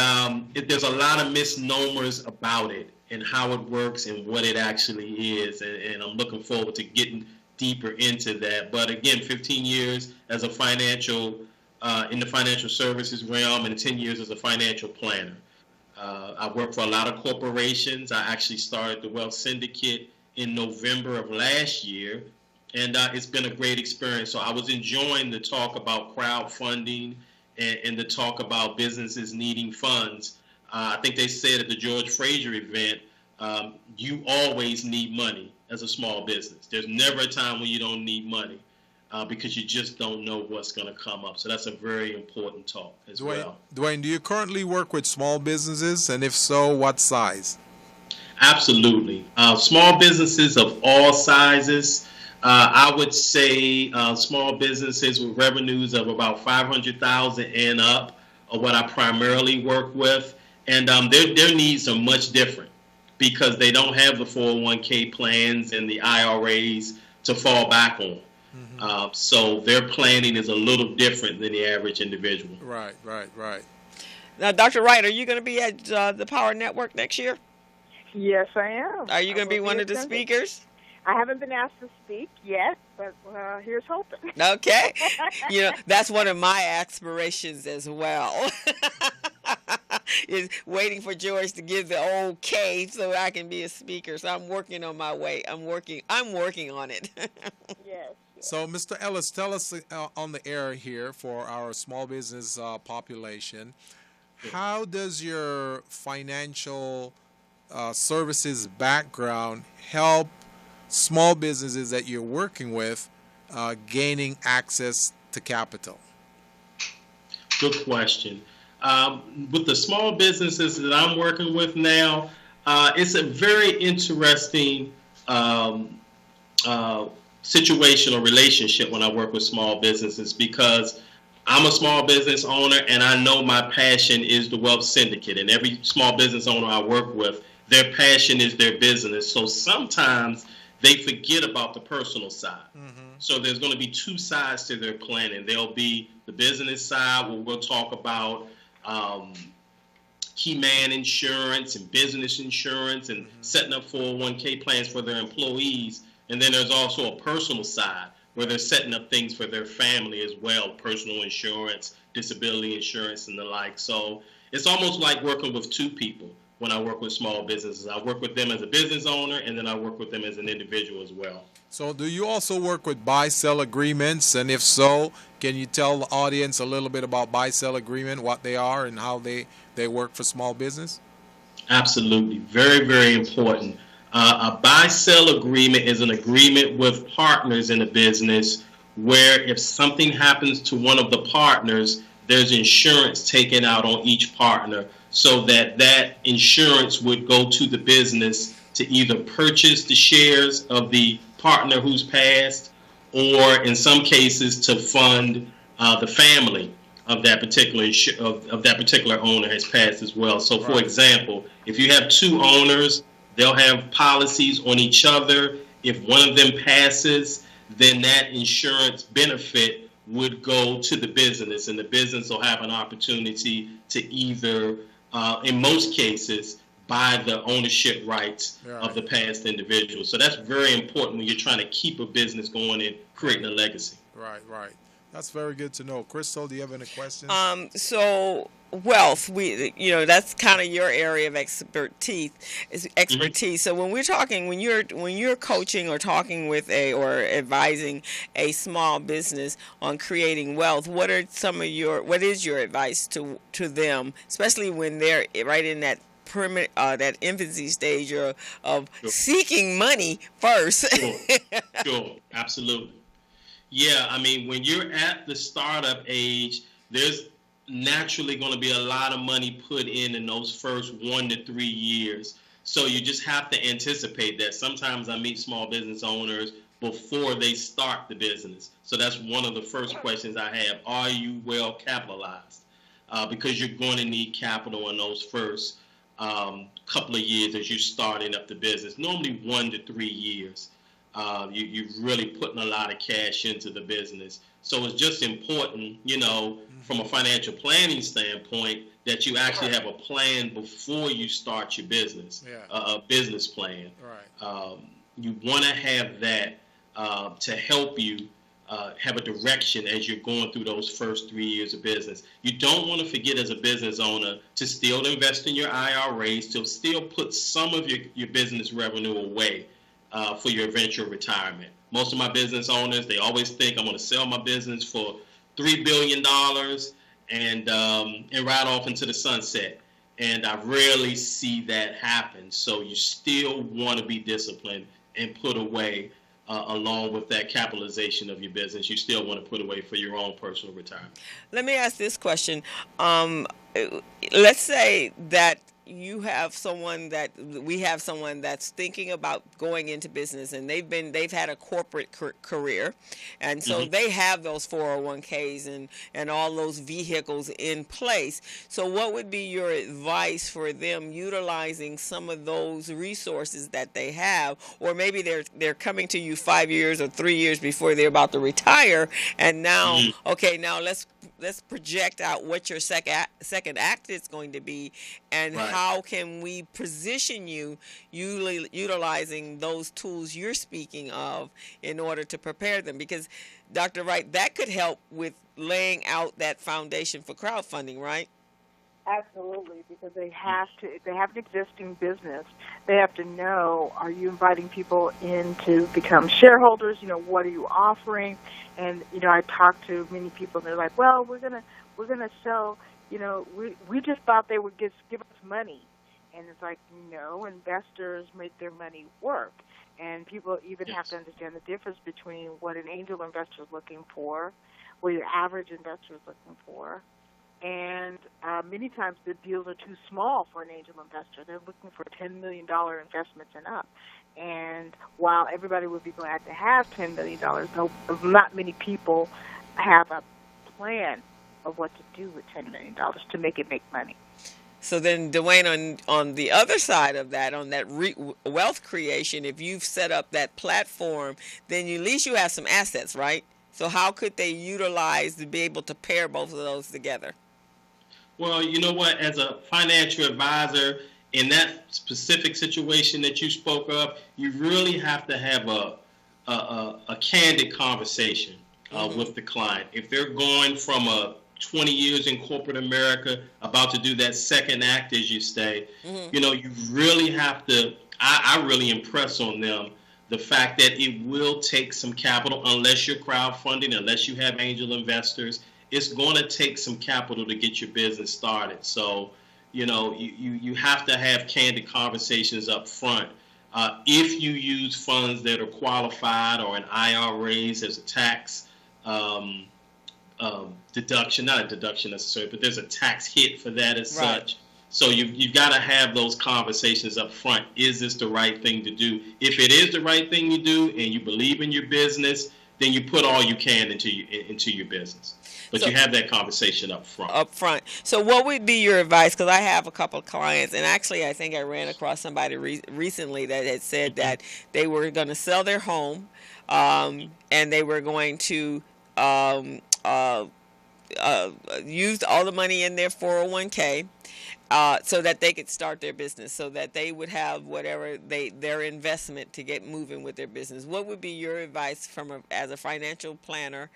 there's a lot of misnomers about it and how it works and what it actually is. And I'm looking forward to getting deeper into that. But again, 15 years as a financial in the financial services realm and 10 years as a financial planner. I worked for a lot of corporations. I actually started the Wealth Syndicate in November of last year, and it's been a great experience. So I was enjoying the talk about crowdfunding and the talk about businesses needing funds. I think they said at the George Fraser event, you always need money as a small business. There's never a time when you don't need money. Because you just don't know what's going to come up. So that's a very important talk as well. Dwayne, do you currently work with small businesses? And if so, what size? Absolutely. Small businesses of all sizes. I would say small businesses with revenues of about $500,000 and up are what I primarily work with. And their needs are much different because they don't have the 401k plans and the IRAs to fall back on. So their planning is a little different than the average individual. Right. Now, Dr. Wright, are you going to be at the Power Network next year? Yes, I am. Are you going to be one of the attending. speakers? I haven't been asked to speak yet, but here's hoping. Okay. That's one of my aspirations as well. Is waiting for George to give the okay so I can be a speaker. So I'm working on my way. I'm working on it. Yes. So, Mr. Ellis, tell us on the air here for our small business population, how does your financial services background help small businesses that you're working with gaining access to capital? Good question. With the small businesses that I'm working with now, it's a very interesting situation or relationship when I work with small businesses because I'm a small business owner and I know my passion is the Wealth Syndicate, and every small business owner I work with, their passion is their business. So sometimes they forget about the personal side. So there's going to be two sides to their planning. There'll be the business side where we'll talk about key man insurance and business insurance and setting up 401k plans for their employees. And then there's also a personal side where they're setting up things for their family as well, personal insurance, disability insurance, and the like. So it's almost like working with two people when I work with small businesses. I work with them as a business owner, and then I work with them as an individual as well. So do you also work with buy-sell agreements? And if so, can you tell the audience a little bit about buy-sell agreement, what they are and how they work for small business? Absolutely. Very, very important. A buy-sell agreement is an agreement with partners in a business where if something happens to one of the partners, there's insurance taken out on each partner so that insurance would go to the business to either purchase the shares of the partner who's passed or in some cases to fund the family of that particular owner has passed as well. So for example, if you have two owners, they'll have policies on each other. If one of them passes, then that insurance benefit would go to the business, and the business will have an opportunity to either, in most cases, buy the ownership rights of the past individual. So that's very important when you're trying to keep a business going and creating a legacy. Right. That's very good to know. Crystal, do you have any questions? So wealth, that's kind of your area of expertise. So when we're talking, when you're coaching or talking with or advising a small business on creating wealth, what is your advice to them, especially when they're right in that that infancy stage of seeking money first? Sure, absolutely. Yeah, I mean, when you're at the startup age, there's naturally going to be a lot of money put in those first 1 to 3 years. So you just have to anticipate that. Sometimes I meet small business owners before they start the business. So that's one of the first questions I have. Are you well capitalized? Because you're going to need capital in those first couple of years as you're starting up the business. Normally 1 to 3 years. You're really putting a lot of cash into the business. So it's just important, you know, from a financial planning standpoint, that you actually have a plan before you start your business, a business plan. Right. You want to have that to help you have a direction as you're going through those first 3 years of business. You don't want to forget as a business owner to still invest in your IRAs, to still put some of your business revenue away for your eventual retirement. Most of my business owners, they always think I'm going to sell my business for $3 billion and ride off into the sunset. And I rarely see that happen. So you still want to be disciplined and put away, along with that capitalization of your business, you still want to put away for your own personal retirement. Let me ask this question. Let's say that we have someone that's thinking about going into business, and they've had a corporate career, and so they have those 401ks and all those vehicles in place. So what would be your advice for them utilizing some of those resources that they have? Or maybe they're coming to you 5 years or 3 years before they're about to retire, and now now let's project out what your second act is going to be, and how can we position you utilizing those tools you're speaking of in order to prepare them? Because, Dr. Wright, that could help with laying out that foundation for crowdfunding, right? Absolutely, because they have an existing business. They have to know, are you inviting people in to become shareholders? You know, what are you offering? And, you know, I talk to many people, and they're like, well, we're gonna sell, you know, we just thought they would give us money. And it's like, no, investors make their money work. And people even have to understand the difference between what an angel investor is looking for, what your average investor is looking for. And many times the deals are too small for an angel investor. They're looking for $10 million investments and up. And while everybody would be glad to have $10 million, not many people have a plan of what to do with $10 million to make it make money. So then, Dwayne, on the other side of that, on that wealth creation, if you've set up that platform, then at least you have some assets, right? So how could they utilize to be able to pair both of those together? Well, you know what? As a financial advisor, in that specific situation that you spoke of, you really have to have a candid conversation with the client. If they're going from 20 years in corporate America, about to do that second act, as you say, you know, you really have to, I really impress on them the fact that it will take some capital, unless you're crowdfunding, unless you have angel investors. It's going to take some capital to get your business started. So, you know, you have to have candid conversations up front. If you use funds that are qualified or an IRAs as a tax deduction, not a deduction necessarily, but there's a tax hit for that as such. So you've got to have those conversations up front. Is this the right thing to do? If it is the right thing to do and you believe in your business, then you put all you can into your business. But so, you have that conversation up front. So what would be your advice? Because I have a couple of clients, and actually I think I ran across somebody recently that had said that they were going to sell their home, and they were going to use all the money in their 401k so that they could start their business, so that they would have whatever their investment to get moving with their business. What would be your advice as a financial planner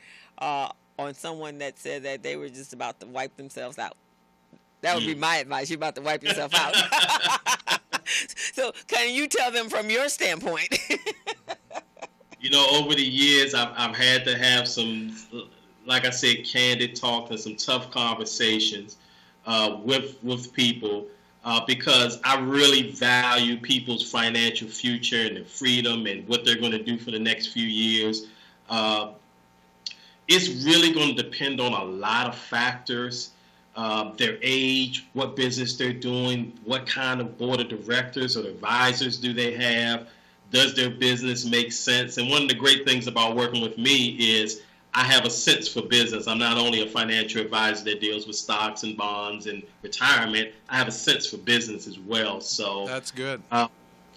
on someone that said that they were just about to wipe themselves out? That would be my advice. You're about to wipe yourself out. So can you tell them from your standpoint? You know, over the years, I've had to have some, like I said, candid talk and some tough conversations with people because I really value people's financial future and their freedom and what they're going to do for the next few years. it's really going to depend on a lot of factors. Their age, what business they're doing, what kind of board of directors or advisors do they have, does their business make sense? And one of the great things about working with me is I have a sense for business. I'm not only a financial advisor that deals with stocks and bonds and retirement, I have a sense for business as well. So That's good.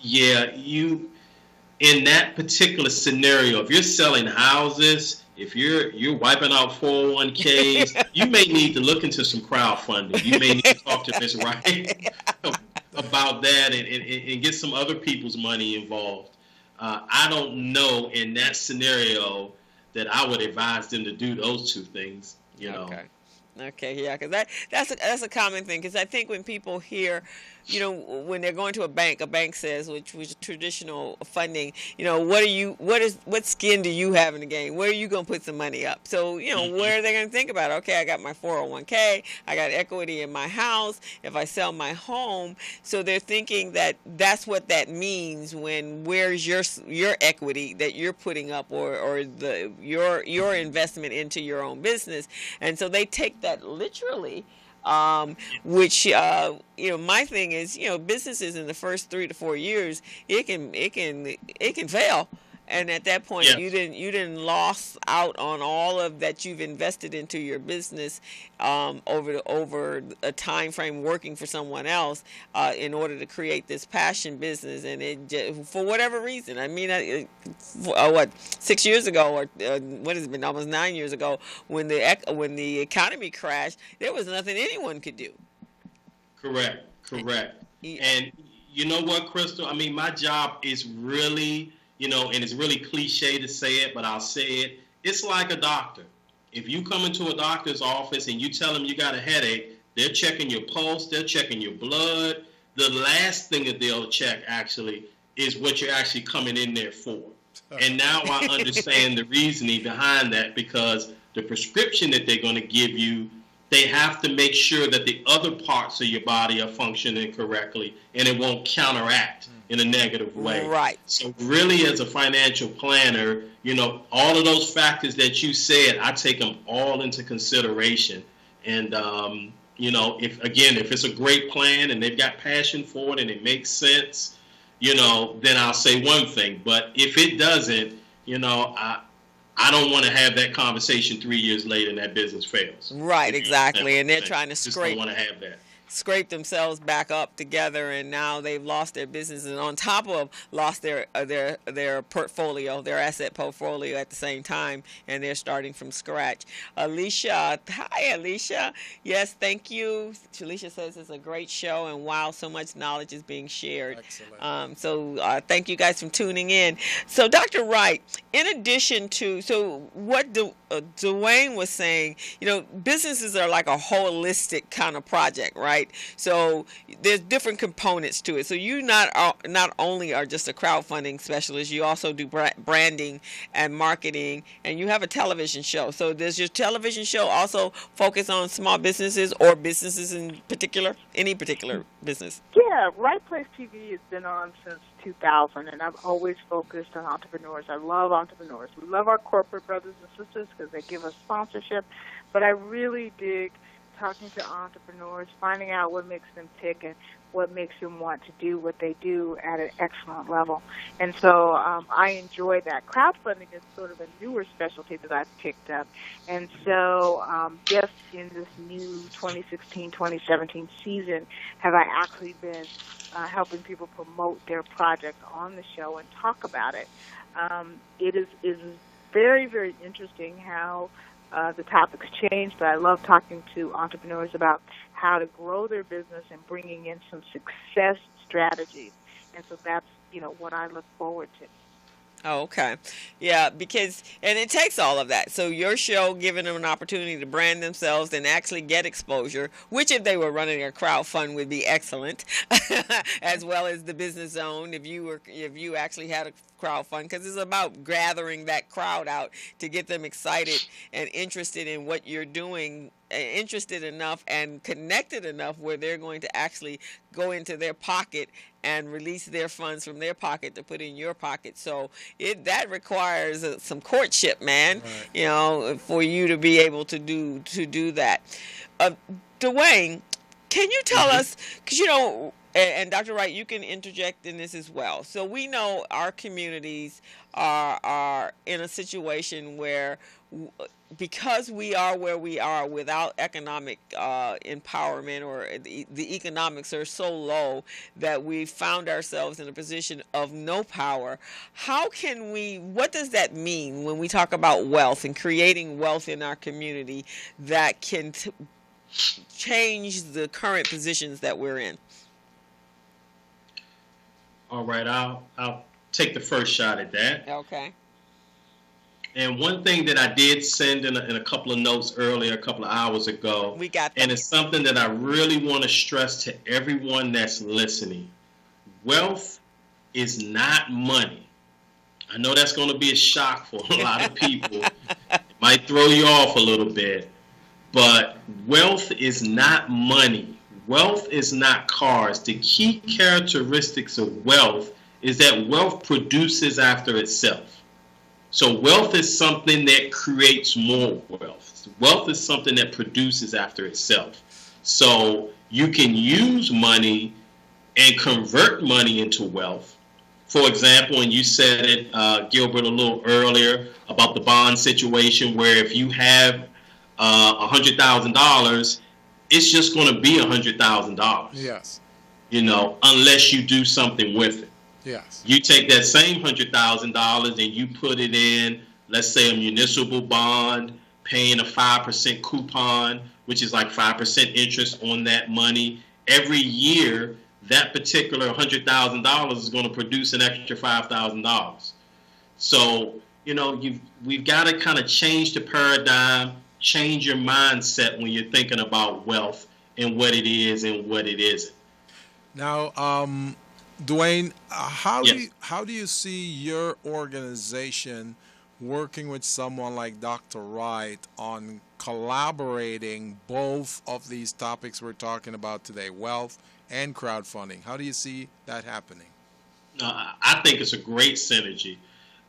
Yeah, in that particular scenario, if you're selling houses, if you're wiping out 401ks, you may need to look into some crowdfunding. You may need to talk to Ms. Wright about that and get some other people's money involved. I don't know in that scenario that I would advise them to do those two things. You know. Okay, yeah, because that's a common thing. Because I think when people hear, when they're going to a bank says, which was traditional funding, what skin do you have in the game? Where are you going to put some money up? So, where are they going to think about? Okay, I got my 401k, I got equity in my house. If I sell my home, so they're thinking that that's what that means. When where's your equity that you're putting up, or your investment into your own business, and so they take that literally. Which my thing is, businesses in the first 3 to 4 years, it can fail, and at that point, Yes. you didn't lost out on all of that you've invested into your business over a time frame working for someone else in order to create this passion business, and for whatever reason, I mean, 6 years ago, or what has it been, almost 9 years ago, when the economy crashed, there was nothing anyone could do. Correct. And you know what, Crystal? I mean, my job is really, and it's really cliche to say it, but I'll say it. It's like a doctor. If you come into a doctor's office and you tell them you got a headache, they're checking your pulse, they're checking your blood. The last thing that they'll check actually is what you're actually coming in there for. And now I understand the reasoning behind that, because the prescription that they're going to give you, they have to make sure that the other parts of your body are functioning correctly and it won't counteract in a negative way. Right. So really, as a financial planner, all of those factors that you said, I take them all into consideration. And, if it's a great plan and they've got passion for it and it makes sense, then I'll say one thing. But if it doesn't, I don't want to have that conversation 3 years later and that business fails. Right, exactly. And they're trying to Just don't want to have that. Scrape themselves back up together, and now they've lost their business, and on top of lost their portfolio, their asset portfolio at the same time, and they're starting from scratch. Alicia, hi Alicia. Yes, thank you. Alicia says it's a great show, and wow, so much knowledge is being shared. Excellent. So thank you guys for tuning in. So Dr. Wright, in addition to what Dwayne was saying, businesses are like a holistic kind of project, right? So there's different components to it. So you not only are just a crowdfunding specialist, you also do branding and marketing, and you have a television show. So does your television show also focus on small businesses or businesses in particular, any particular business? Yeah, Right Place TV has been on since 2000, and I've always focused on entrepreneurs. I love entrepreneurs. We love our corporate brothers and sisters because they give us sponsorship, but I really dig talking to entrepreneurs, finding out what makes them tick and what makes them want to do what they do at an excellent level. And so I enjoy that. Crowdfunding is sort of a newer specialty that I've picked up. And so just in this new 2016-2017 season have I actually been helping people promote their projects on the show and talk about it. It is very, very interesting how the topics change, but I love talking to entrepreneurs about how to grow their business and bringing in some success strategies. And so that's, what I look forward to. Oh, okay. Yeah, and it takes all of that. So your show giving them an opportunity to brand themselves and actually get exposure, which if they were running a crowdfund would be excellent, as well as the BusinessZone if you actually had a crowdfund, because it's about gathering that crowd out to get them excited and interested in what you're doing interested enough and connected enough where they're going to actually go into their pocket and release their funds from their pocket to put in your pocket. So that requires some courtship, man. Right. You know, for you to be able to do that. Dwayne, can you tell us, because you know, and Dr. Wright, you can interject in this as well. So we know our communities are in a situation where, because we are where we are without economic empowerment, or the economics are so low that we found ourselves in a position of no power. How can what does that mean when we talk about wealth and creating wealth in our community that can change the current positions that we're in? All right, I'll take the first shot at that. Okay. And one thing that I did send in a couple of notes earlier, a couple of hours ago, We got that. and it's something that I really want to stress to everyone that's listening. Wealth is not money. I know that's going to be a shock for a lot of people. It might throw you off a little bit, but wealth is not money. Wealth is not cars. The key characteristics of wealth is that wealth produces after itself. So wealth is something that creates more wealth. Wealth is something that produces after itself. So you can use money and convert money into wealth. For example, and you said it, Gilbert, a little earlier about the bond situation, where if you have $100,000, it's just going to be $100,000. Yes. You know, unless you do something with it. Yes. You take that same $100,000 and you put it in, let's say, a municipal bond, paying a 5% coupon, which is like 5% interest on that money. Every year, that particular $100,000 is going to produce an extra $5,000. So, you know, we've got to kind of change the paradigm, change your mindset when you're thinking about wealth and what it is and what it isn't. Now, Dwayne, how Yes. do you see your organization working with someone like Dr. Wright on collaborating both of these topics we're talking about today, wealth and crowdfunding? How do you see that happening? I think it's a great synergy.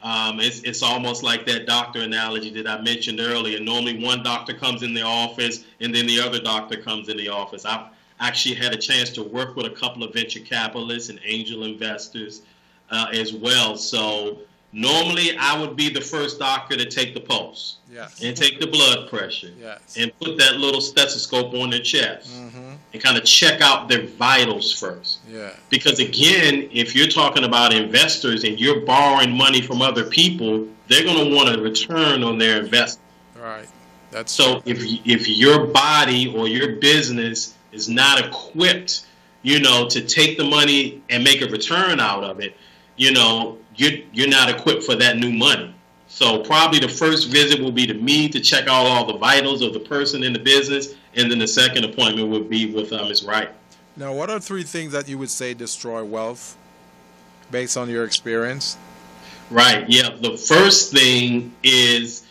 It's almost like that doctor analogy that I mentioned earlier. Normally one doctor comes in the office and then the other doctor comes in the office. I've actually had a chance to work with a couple of venture capitalists and angel investors as well. So normally I would be the first doctor to take the pulse. Yes. And take the blood pressure. Yes. And put that little stethoscope on their chest. Mm-hmm. And kind of check out their vitals first. Yeah. Because again, if you're talking about investors and you're borrowing money from other people, they're going to want a return on their investment. Right. That's so true. if your body or your business is not equipped, you know, to take the money and make a return out of it, you know, you're not equipped for that new money. So probably the first visit will be to me to check out all the vitals of the person in the business, and then the second appointment would be with Ms. Wright. Now, what are 3 things that you would say destroy wealth based on your experience? Right. Yeah. The first thing is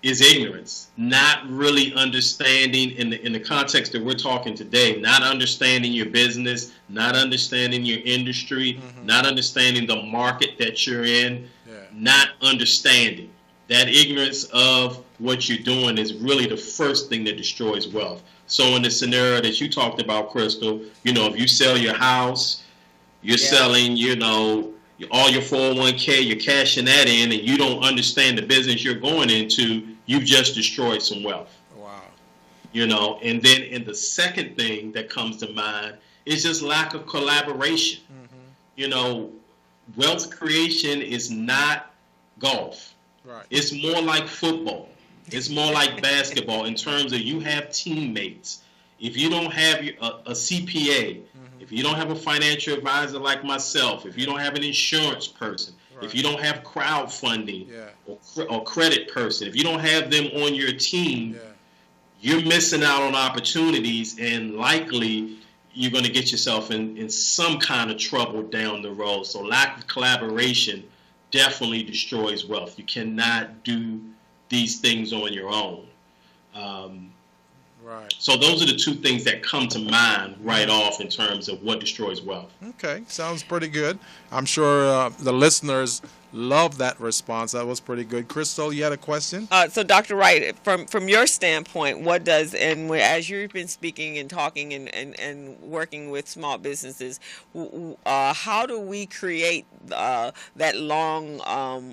ignorance, not really understanding in the context that we're talking today, not understanding your business, not understanding your industry, not understanding the market that you're in, not understanding. That ignorance of what you're doing is really the first thing that destroys wealth. So in the scenario that you talked about, Crystal, you know, if you sell your house, you're selling, you know, all your 401k, you're cashing that in, and you don't understand the business you're going into, you've just destroyed some wealth. Wow. You know, and then in the second thing that comes to mind is just lack of collaboration. You know, wealth creation is not golf. Right. It's more like football. It's more like basketball in terms of you have teammates. If you don't have a CPA, if you don't have a financial advisor like myself, if you don't have an insurance person, if you don't have crowdfunding or credit person, if you don't have them on your team, you're missing out on opportunities, and likely you're going to get yourself in some kind of trouble down the road. So lack of collaboration definitely destroys wealth. You cannot do these things on your own. Right. So those are the two things that come to mind right off in terms of what destroys wealth. Okay, sounds pretty good. I'm sure the listeners love that response. That was pretty good. Crystal, you had a question? So, Dr. Wright, from your standpoint, what does, and as you've been speaking and talking and working with small businesses, how do we create that long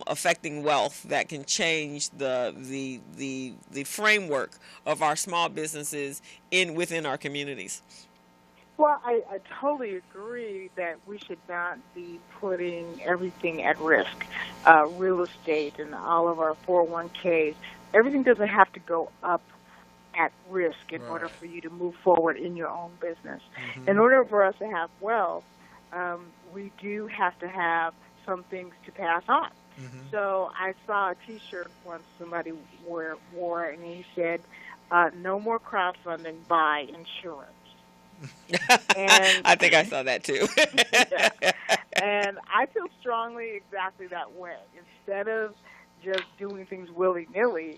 affecting wealth that can change the framework of our small businesses within our communities? Well, I totally agree that we should not be putting everything at risk. Real estate and all of our 401ks, everything doesn't have to go up at risk in order for you to move forward in your own business. Mm-hmm. In order for us to have wealth, we do have to have some things to pass on. Mm-hmm. So I saw a T-shirt once somebody wore, and he said, no more crowdfunding, buy insurance. And I think I saw that too. Yeah. And I feel strongly exactly that way. Instead of just doing things willy-nilly,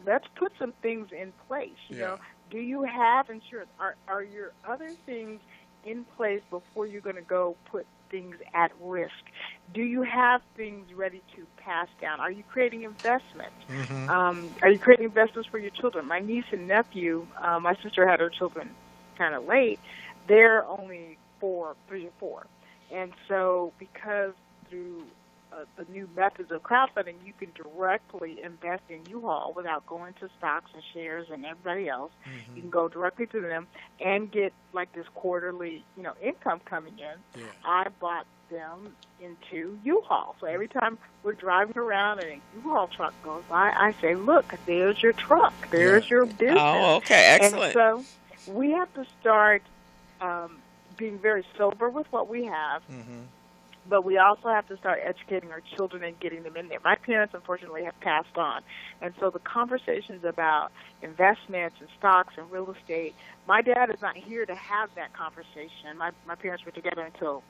let's put some things in place. You know, do you have insurance? Are your other things in place before you're going to go put things at risk? Do you have things ready to pass down? Are you creating investments? Mm-hmm. Are you creating investments for your children? My niece and nephew, my sister had her children kind of late. They're only 3 or 4. And so because through the new methods of crowdfunding, you can directly invest in U-Haul without going to stocks and shares and everybody else. Mm-hmm. You can go directly to them and get like this quarterly, income coming in. Yeah. I bought them into U-Haul. So every time we're driving around and a U-Haul truck goes by, I say, look, there's your truck. There's your business. Oh, okay. Excellent. And so we have to start being very sober with what we have. Mm-hmm. But we also have to start educating our children and getting them in there. My parents, unfortunately, have passed on. And so the conversations about investments and stocks and real estate, my dad is not here to have that conversation. My parents were together until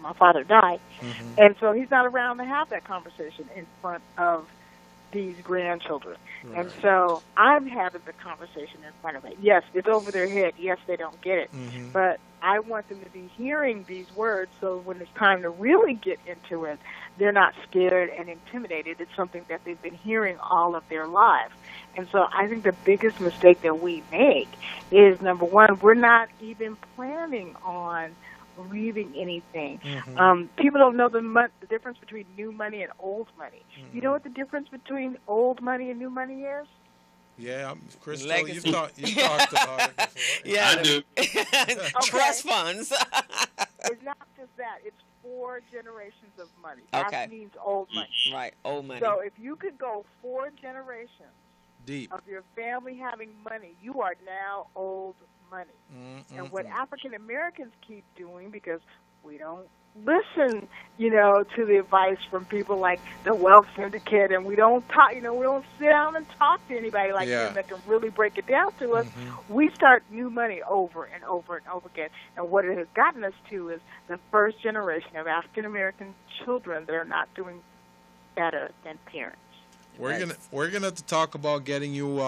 my father died. Mm-hmm. And so he's not around to have that conversation in front of these grandchildren. Right. And so I'm having the conversation in front of it. Yes, it's over their head. Yes, they don't get it. Mm-hmm. But I want them to be hearing these words so when it's time to really get into it, they're not scared and intimidated. It's something that they've been hearing all of their lives. And so I think the biggest mistake that we make is, number one, we're not even planning on leaving anything. Mm-hmm. People don't know the difference between new money and old money. Mm-hmm. You know what the difference between old money and new money is? Yeah, Crystal, you've talked about it before. Yeah, I do. Trust funds. It's not just that. It's 4 generations of money. That means old money. Right, old money. So if you could go 4 generations deep of your family having money, you are now old money. And what African Americans keep doing, because we don't listen, to the advice from people like the Wealth Syndicate, and we don't talk, we don't sit down and talk to anybody like them that can really break it down to us. Mm-hmm. We start new money over and over and over again. And what it has gotten us to is the first generation of African American children that are not doing better than parents. We're gonna talk about getting you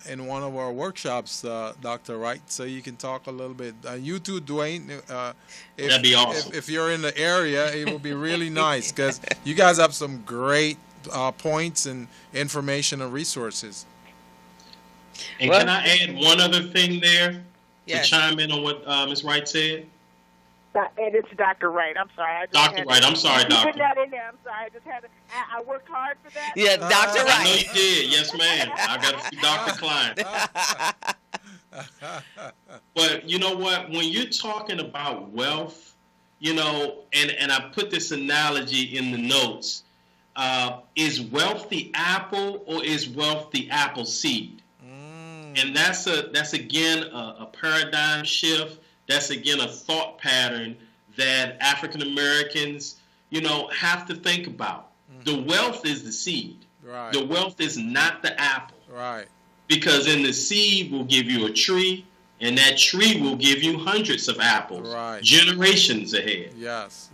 in one of our workshops, Dr. Wright, so you can talk a little bit. You too, Dwayne. That'd be awesome. If you're in the area, it will be really nice because you guys have some great points and information and resources. And can I add one other thing there to chime in on what Ms. Wright said? And it's Dr. Wright. I'm sorry. Dr. Wright. I'm sorry, Doctor. Put that in there. I'm sorry. I just had to. I worked hard for that. Yeah, Dr. Wright. I know you did. Yes, ma'am. I got to see Dr. Klein. But you know what? When you're talking about wealth, and I put this analogy in the notes, is wealth the apple or is wealth the apple seed? And that's again a paradigm shift. That's, again, a thought pattern that African Americans, have to think about. Mm-hmm. The wealth is the seed. Right. The wealth is not the apple. Right. Because in the seed will give you a tree, and that tree will give you hundreds of apples. Right. Generations ahead. Yes.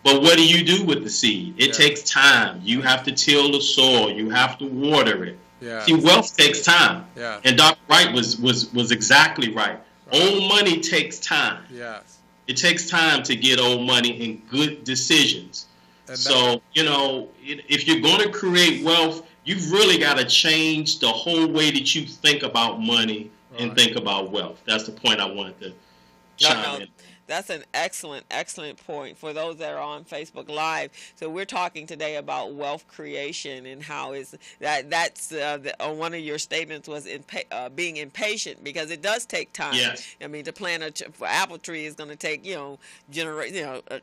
But what do you do with the seed? It takes time. You have to till the soil. You have to water it. Yeah. See, wealth takes time. Yeah. And Dr. Wright was exactly right. Old money takes time. Yes. It takes time to get old money and good decisions. And so, if you're going to create wealth, you've really got to change the whole way that you think about money and think about wealth. That's the point I wanted to chime in. That's an excellent point for those that are on Facebook Live. So we're talking today about wealth creation and how is that's one of your statements was being impatient, because it does take time. Yes. I mean, to plant an apple tree is going to take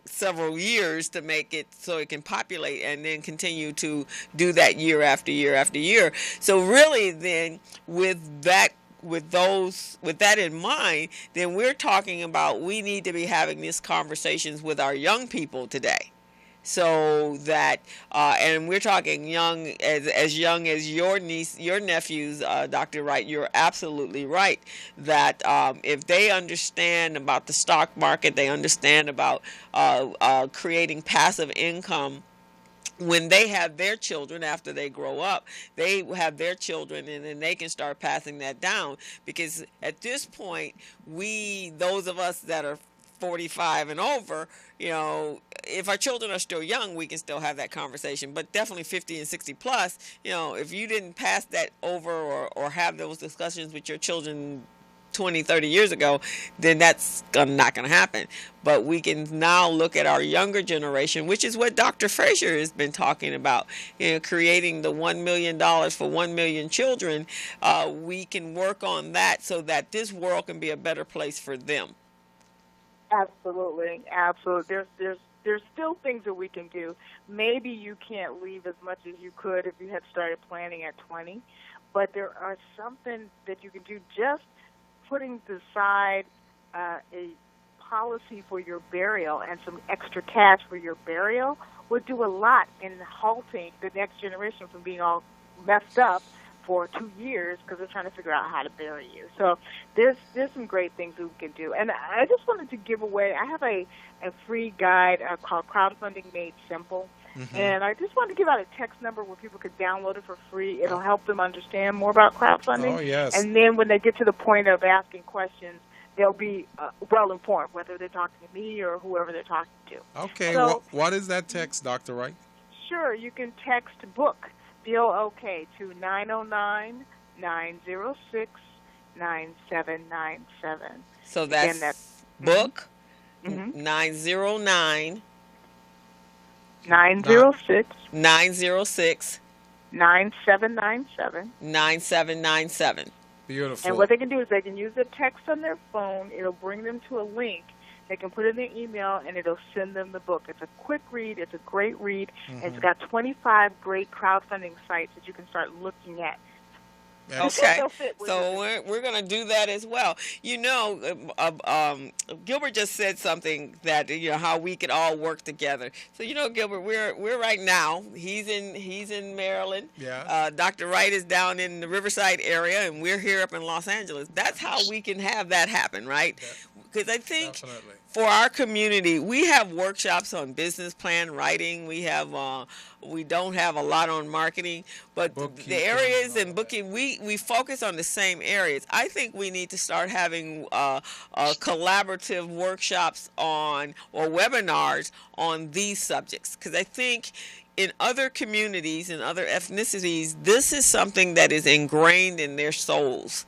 several years to make it so it can populate, and then continue to do that year after year after year. So really, then with that in mind, then we're talking about we need to be having these conversations with our young people today, so that and we're talking young as young as your nephews, Dr. Wright. You're absolutely right that if they understand about the stock market, they understand about creating passive income. When they have their children, after they grow up, they have their children, and then they can start passing that down. Because at this point, those of us that are 45 and over, if our children are still young, we can still have that conversation. But definitely 50 and 60 plus, if you didn't pass that over or have those discussions with your children 20, 30 years ago, then that's not going to happen. But we can now look at our younger generation, which is what Dr. Frazier has been talking about, creating the $1 million for 1 million children. We can work on that so that this world can be a better place for them. Absolutely. There's still things that we can do. Maybe you can't leave as much as you could if you had started planning at 20, but there are something that you can do. Just putting aside a policy for your burial and some extra cash for your burial would do a lot in halting the next generation from being all messed up for 2 years because they're trying to figure out how to bury you. So there's some great things we can do. And I just wanted to give away, I have a free guide called Crowdfunding Made Simple. Mm-hmm. And I just wanted to give out a text number where people could download it for free. It'll help them understand more about crowdfunding. Oh, yes. And then when they get to the point of asking questions, they'll be well-informed, whether they're talking to me or whoever they're talking to. Okay. So, what is that text, Dr. Wright? Sure. You can text BOOK, B-O-O-K, to 909-906-9797. So that's, that's BOOK, 909 906 9797. Beautiful. And what they can do is they can use the text on their phone. It'll bring them to a link. They can put it in their email, and it'll send them the book. It's a quick read. It's a great read. Mm-hmm. It's got 25 great crowdfunding sites that you can start looking at. Okay, so we're going to do that as well. Gilbert just said something that how we could all work together. So Gilbert, we're right now. He's in Maryland. Yeah. Dr. Wright is down in the Riverside area, and we're here up in Los Angeles. That's how we can have that happen, right? Because I think definitely. For our community, we have workshops on business plan writing. We don't have a lot on marketing, but the areas and booking, we focus on the same areas. I think we need to start having collaborative workshops or webinars on these subjects, because I think in other communities and other ethnicities, this is something that is ingrained in their souls.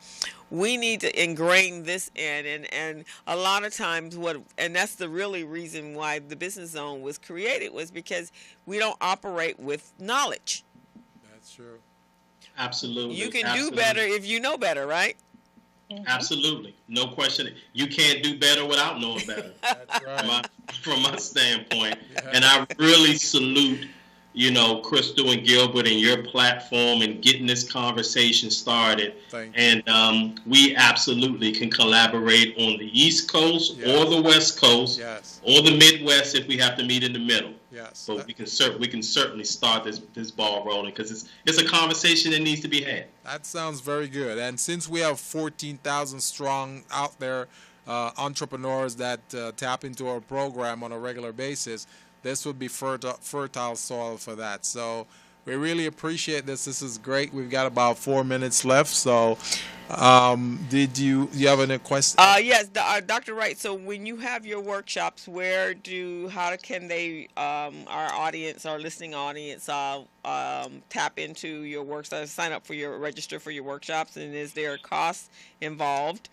We need to ingrain this in, and a lot of times and that's the really reason why the Business Zone was created, was because we don't operate with knowledge. That's true. Absolutely. You can do better if you know better, right? Mm-hmm. Absolutely. No question. You can't do better without knowing better. That's right. From my standpoint. Yeah. And I really salute Crystal and Gilbert and your platform and getting this conversation started. And we absolutely can collaborate on the East Coast or the West Coast or the Midwest if we have to meet in the middle. Yes. But we can certainly start this ball rolling, because it's a conversation that needs to be had. That sounds very good. And since we have 14,000 strong out there entrepreneurs that tap into our program on a regular basis, this would be fertile soil for that. So We really appreciate this. This is great. We've got about 4 minutes left. So, do you have any questions? Yes, Dr. Wright. So when you have your workshops, how can they, our audience, our listening audience, tap into your workshops, register for your workshops, and is there a cost involved?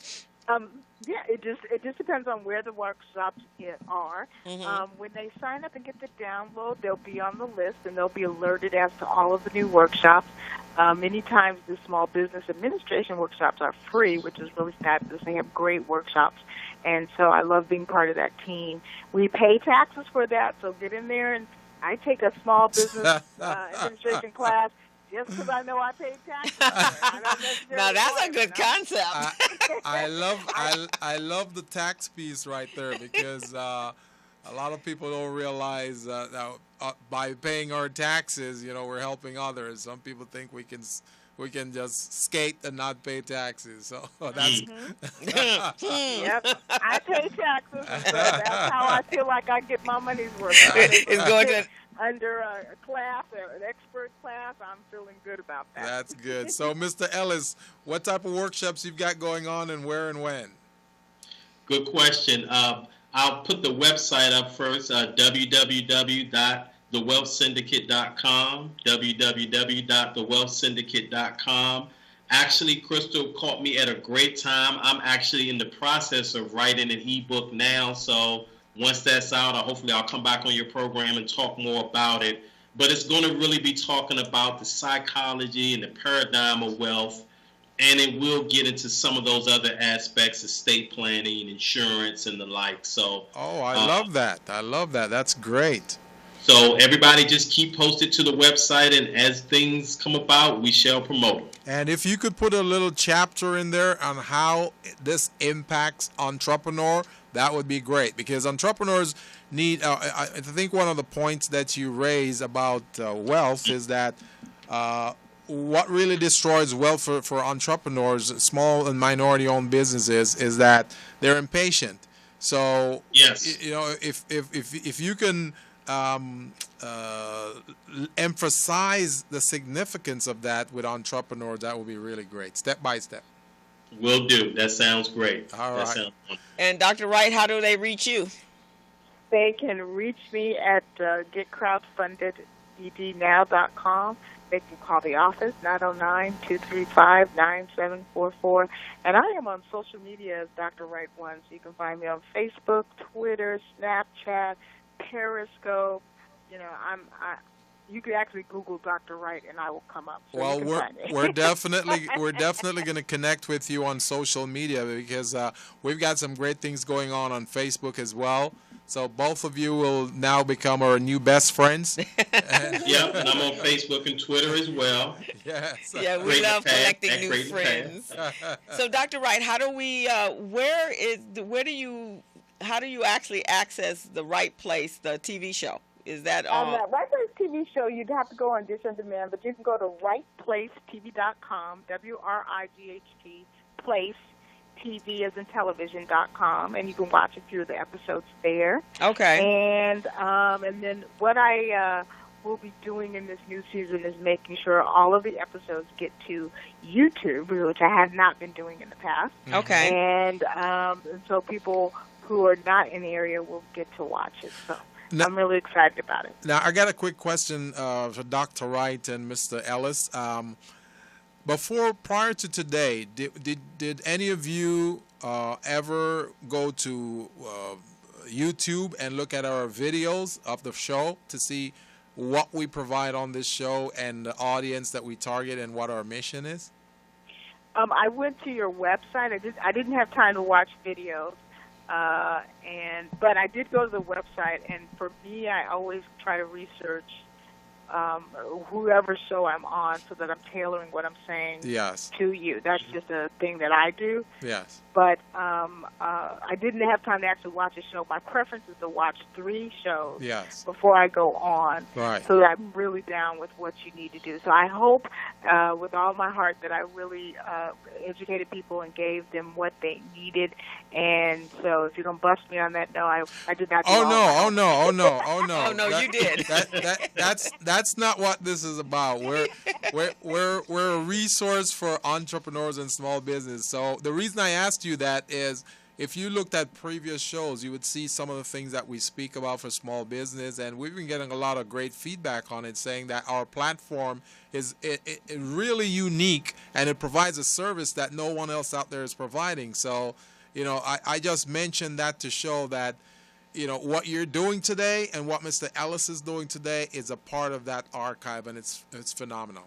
Yeah, it just depends on where the workshops are. Mm-hmm. When they sign up and get the download, they'll be on the list and they'll be alerted as to all of the new workshops. Many times the small business administration workshops are free, which is really fabulous. They have great workshops, and so I love being part of that team. We pay taxes for that, so get in there, and I take a small business administration class just because I know I paid taxes. Now that's a good concept. I love the tax piece right there, because a lot of people don't realize that by paying our taxes, we're helping others. Some people think we can just skate and not pay taxes. So that's Yep, I pay taxes. So that's how I feel like I get my money's worth. It's going to under a class, an expert class. I'm feeling good about that. That's good. So, Mr. Ellis, what type of workshops you've got going on, and where and when? Good question. I'll put the website up first, www.thewealthsyndicate.com, www.thewealthsyndicate.com. Actually, Crystal caught me at a great time. I'm actually in the process of writing an ebook now, so once that's out, hopefully I'll come back on your program and talk more about it. But it's going to really be talking about the psychology and the paradigm of wealth, and it will get into some of those other aspects, estate planning, insurance, and the like. So, I love that. I love that. That's great. So everybody just keep posted to the website, and as things come about, we shall promote them. And if you could put a little chapter in there on how this impacts entrepreneur, that would be great, because entrepreneurs need, I think one of the points that you raise about wealth is that what really destroys wealth for entrepreneurs, small and minority-owned businesses, is that they're impatient. So, yes, if you can emphasize the significance of that with entrepreneurs, that would be really great, step by step. Will do. That sounds great. All right. And Dr. Wright, how do they reach you? They can reach me at getcrowdfundedddnow.com. They can call the office, 909-235-9744. And I am on social media as Dr. Wright One. So you can find me on Facebook, Twitter, Snapchat, Periscope. You could actually Google Dr. Wright and I will come up. So well, we're definitely going to connect with you on social media, because we've got some great things going on Facebook as well. So both of you will now become our new best friends. Yep, and I'm on Facebook and Twitter as well. Yes. Yeah, we love collecting new friends. So, Dr. Wright, how do we? How do you actually access the Right Place, the TV show? Is that on the Right Place TV show? You'd have to go on Dish on Demand, but you can go to rightplacetv.com, WRIGHT Place TV as in television.com, and you can watch a few of the episodes there. Okay. And then what I will be doing in this new season is making sure all of the episodes get to YouTube, which I have not been doing in the past. Okay. And so people who are not in the area will get to watch it. So now, I'm really excited about it. Now, I got a quick question for Dr. Wright and Mr. Ellis. Prior to today, did any of you ever go to YouTube and look at our videos of the show to see what we provide on this show and the audience that we target and what our mission is? I went to your website. I didn't have time to watch videos, but I did go to the website. And for me, I always try to research whoever show I'm on, so that I'm tailoring what I'm saying to you. That's just a thing that I do. Yes. But I didn't have time to actually watch a show. My preference is to watch 3 shows before I go on, so that I'm really down with what you need to do. So I hope with all my heart that I really educated people and gave them what they needed. And so if you're going to bust me on that, no, I did not do Oh, no, you did. That's That's not what this is about. We're a resource for entrepreneurs and small business. So the reason I asked you that is, if you looked at previous shows, you would see some of the things that we speak about for small business, and we've been getting a lot of great feedback on it, saying that our platform is really unique, and it provides a service that no one else out there is providing. So, I just mentioned that to show that, what you're doing today and what Mr. Ellis is doing today is a part of that archive, and it's phenomenal.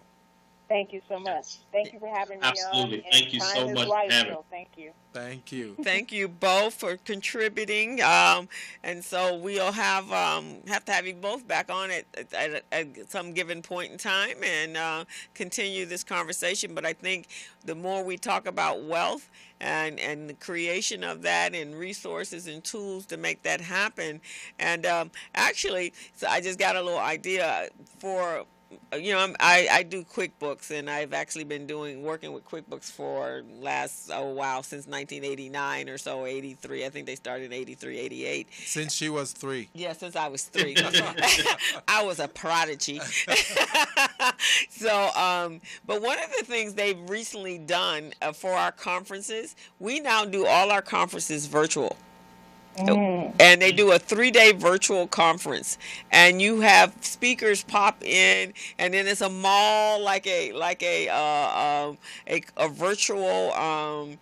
Thank you so much. Thank you for having me on. Absolutely. Thank you so much for having me. Thank you. Thank you. Thank you both for contributing. And so we'll have to have you both back on at some given point in time and continue this conversation. But I think the more we talk about wealth and the creation of that and resources and tools to make that happen. And actually, so I just got a little idea for. I do QuickBooks, and I've actually been working with QuickBooks for last while, since 1989 or so, 83. I think they started in 83, 88. Since she was 3. Yeah, since I was 3. I was a prodigy. So, but one of the things they've recently done for our conferences, we now do all our conferences virtual. And they do a 3-day virtual conference, and you have speakers pop in, and then it's a mall, like a virtual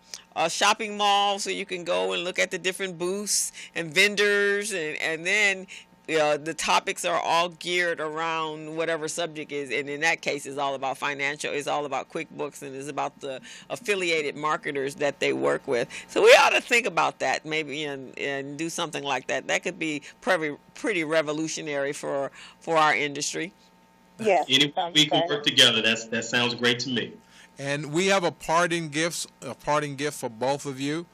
shopping mall, so you can go and look at the different booths and vendors, and then the topics are all geared around whatever subject is, and in that case, it's all about financial. It's all about QuickBooks, and it's about the affiliated marketers that they work with. So we ought to think about that maybe and do something like that. That could be pretty revolutionary for our industry. Yes, we can work together. That sounds great to me. And we have a parting gift for both of you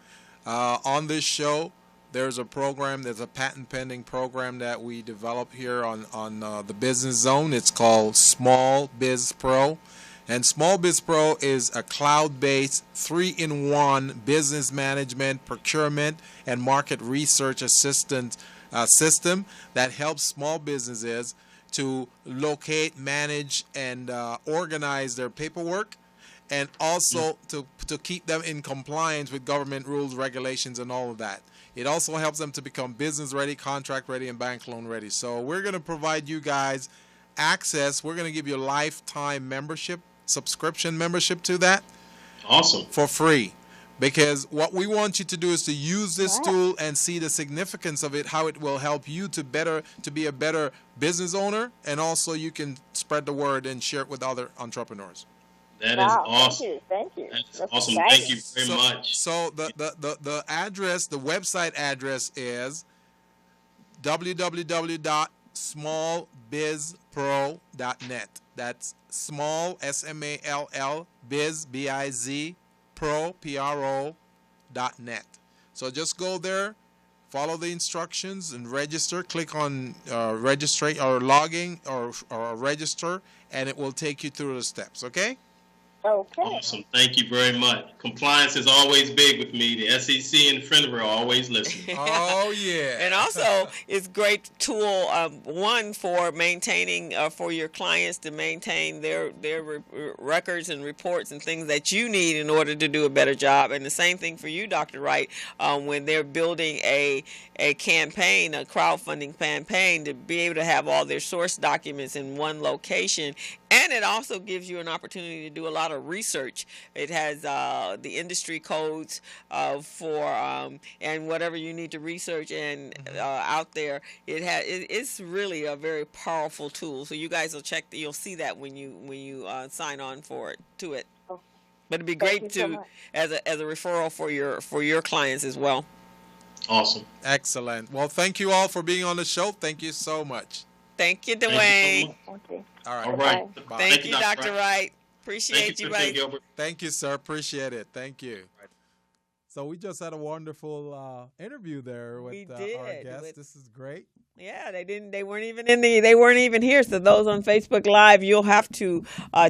on this show. There's a patent pending program that we developed here on the Business Zone. It's called Small Biz Pro. And Small Biz Pro is a cloud-based 3-in-1 business management, procurement, and market research assistant system that helps small businesses to locate, manage, and organize their paperwork, and also to keep them in compliance with government rules, regulations, and all of that. It also helps them to become business ready, contract ready, and bank loan ready. So we're going to provide you guys access. We're going to give you a lifetime subscription membership to that. Awesome. For free. Because what we want you to do is to use this tool and see the significance of it, how it will help you to be a better business owner, and also you can spread the word and share it with other entrepreneurs. That is awesome. Thank you. That's awesome. Thank you very much. So the address, the website address is www.smallbizpro.net. That's small, SMALL, biz, BIZ, pro, PRO.net. So just go there, follow the instructions, and register. Click on register or logging or register, and it will take you through the steps. Okay. Okay. Awesome. Thank you very much. Compliance is always big with me. The SEC and FINRA are always listening. Oh, yeah. And also, it's a great tool, one, for maintaining, for your clients to maintain their records and reports and things that you need in order to do a better job. And the same thing for you, Dr. Wright, when they're building a campaign, a crowdfunding campaign, to be able to have all their source documents in one location. And it also gives you an opportunity to do a lot of research. It has the industry codes for and whatever you need to research and out there. It's really a very powerful tool. So you guys will you'll see that when you sign on to it. But it'd be great to as a referral for your clients as well. Awesome. Excellent. Well, thank you all for being on the show. Thank you so much. Thank you, Dwayne. Okay. All right. Bye. Thank you, Dr. Wright. Appreciate you, Thank you, Wright. Gilbert. Thank you, sir. Appreciate it. Thank you. So we just had a wonderful interview there with our guests. This is great. Yeah, they weren't even here. So those on Facebook Live, you'll have to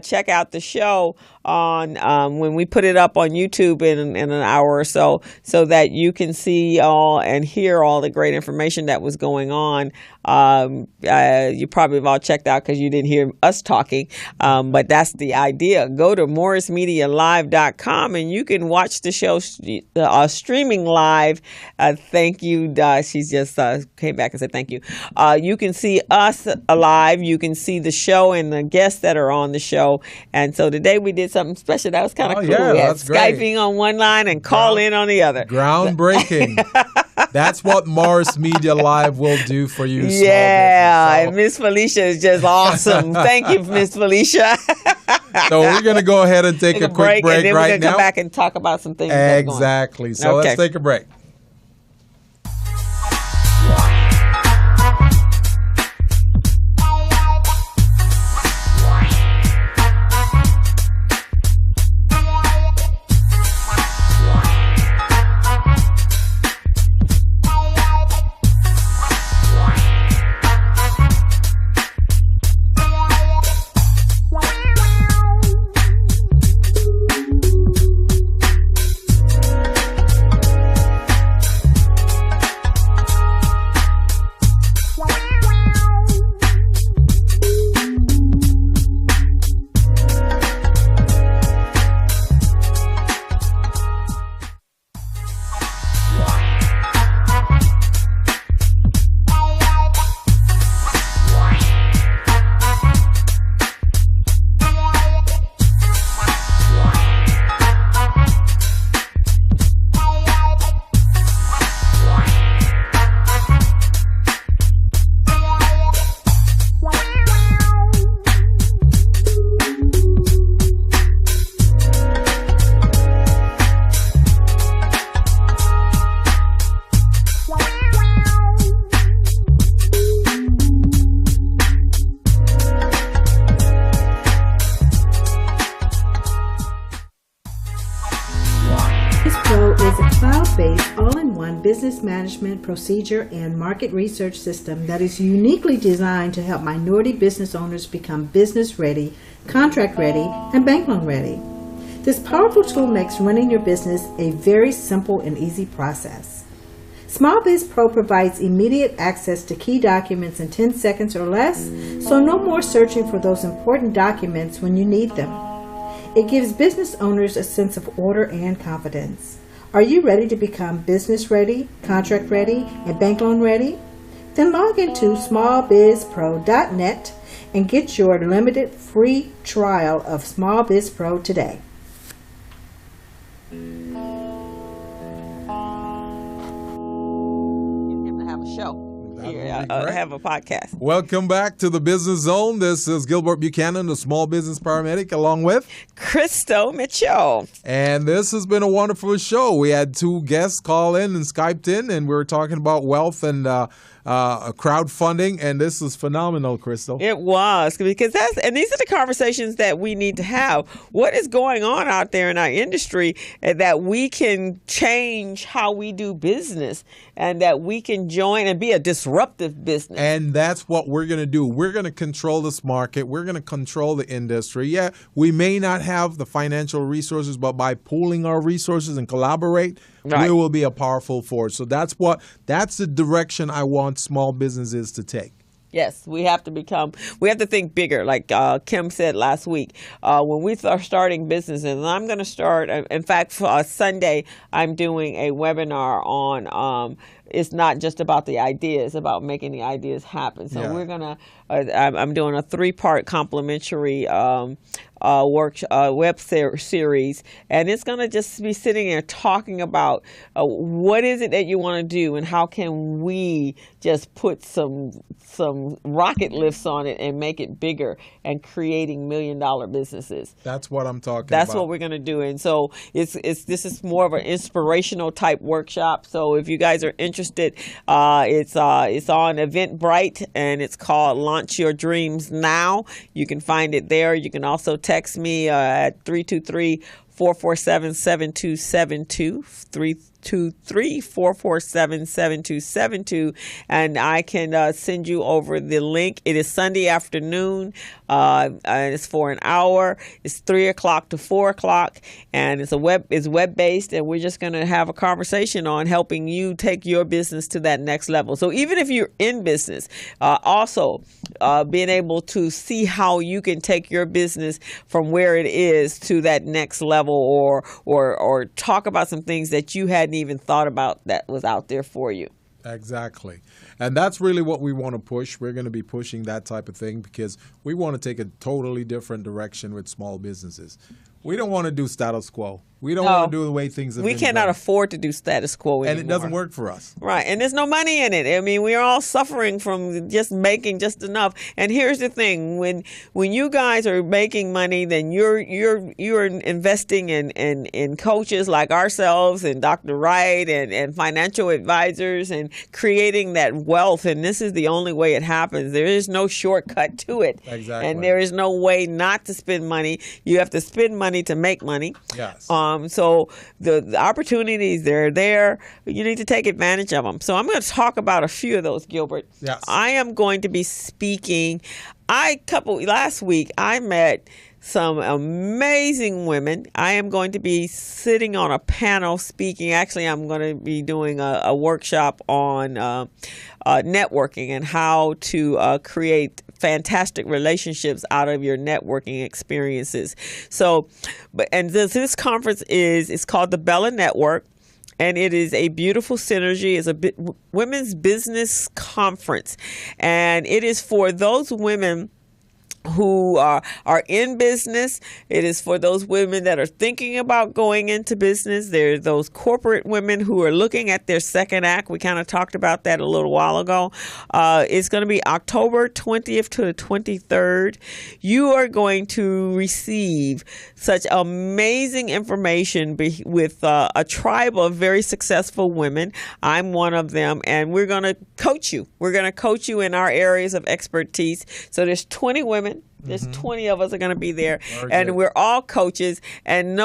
check out the show on when we put it up on YouTube in an hour or so that you can see all and hear all the great information that was going on You probably have all checked out because you didn't hear us talking, but that's the idea. Go to morrismedialive.com and you can watch the show streaming live. Thank you. She's just came back and said thank you. You can see us live. You can see the show and the guests that are on the show. And so today we did something special. That was kind of cool. Yeah, we had that's great. Skyping on one line and call in on the other. Groundbreaking. That's what Morris Media Live will do for you. Yeah, small and Miss Felicia is just awesome. Thank you, Miss Felicia. So we're going to go ahead and take a quick break and then right we're going to now. come back and talk about some things. That's going on. Exactly. So Okay. let's take a break. Pro is a cloud-based, all-in-one business management, procedure, and market research system that is uniquely designed to help minority business owners become business-ready, contract-ready, and bank loan-ready. This powerful tool makes running your business a very simple and easy process. Small Biz Pro provides immediate access to key documents in 10 seconds or less, so no more searching for those important documents when you need them. It gives business owners a sense of order and confidence. Are you ready to become business ready, contract ready, and bank loan ready? Then log into smallbizpro.net and get your limited free trial of Small Biz Pro today. Have a show. That Here, would be great. have a podcast. Welcome back to the Business Zone. This is Gilbert Buchanan, the small business paramedic, along with Crystal Mitchell. And this has been a wonderful show. We had two guests call in and Skyped in, and we were talking about wealth and crowdfunding, and this is phenomenal, Crystal. It was, because these are the conversations that we need to have. What is going on out there in our industry that we can change how we do business, and that we can join and be a disruptive business. And that's what we're going to do. We're going to control this market. We're going to control the industry. Yeah, we may not have the financial resources, but by pooling our resources and collaborate, we will be a powerful force. So that's the direction I want small businesses to take. Yes, we have to think bigger. Like Kim said last week, when we are starting businesses, and I'm going to start, in fact, for Sunday, I'm doing a webinar on, it's not just about the idea, it's about making the ideas happen. So we're going to, I'm doing a 3-part complimentary web series, and it's going to just be sitting there talking about what is it that you want to do, and how can we just put some rocket lifts on it and make it bigger, and creating $1 million businesses. That's what I'm talking about. That's what we're going to do. And so this is more of an inspirational type workshop. So if you guys are interested, it's on Eventbrite, and it's called Launch Your Dreams Now. You can find it there. You can also text me at 323-447-7272, 523-447-7272, and I can send you over the link. It is Sunday afternoon. And it's for an hour. It's 3 o'clock to 4 o'clock, and it's web based, and we're just going to have a conversation on helping you take your business to that next level. So even if you're in business, also being able to see how you can take your business from where it is to that next level, or talk about some things that you hadn't even thought about that was out there for you. Exactly. And that's really what we want to push. We're going to be pushing that type of thing because we want to take a totally different direction with small businesses. We don't want to do status quo. We don't want to do the way things have been done. We cannot afford to do status quo anymore. And it doesn't work for us. Right. And there's no money in it. I mean, we're all suffering from just making just enough. And here's the thing. When you guys are making money, then you're investing in coaches like ourselves and Dr. Wright and financial advisors and creating that wealth. And this is the only way it happens. There is no shortcut to it. Exactly. And there is no way not to spend money. You have to spend money to make money. Yes. So the opportunities, they're there. You need to take advantage of them. So I'm going to talk about a few of those, Gilbert. Yes. I am going to be speaking. Last week, I met some amazing women. I am going to be sitting on a panel speaking. Actually, I'm going to be doing a workshop on networking and how to create fantastic relationships out of your networking experiences. So, this conference it's called the Bella Network, and it is a beautiful synergy. It's a women's business conference, and it is for those women who are in business. It is for those women that are thinking about going into business. There's those corporate women who are looking at their second act. We kind of talked about that a little while ago. It's going to be October 20th to the 23rd. You are going to receive such amazing information with a tribe of very successful women. I'm one of them, and we're going to coach you. We're going to coach you in our areas of expertise. So there's 20 women. There's 20 of us are going to be there, and we're all coaches, and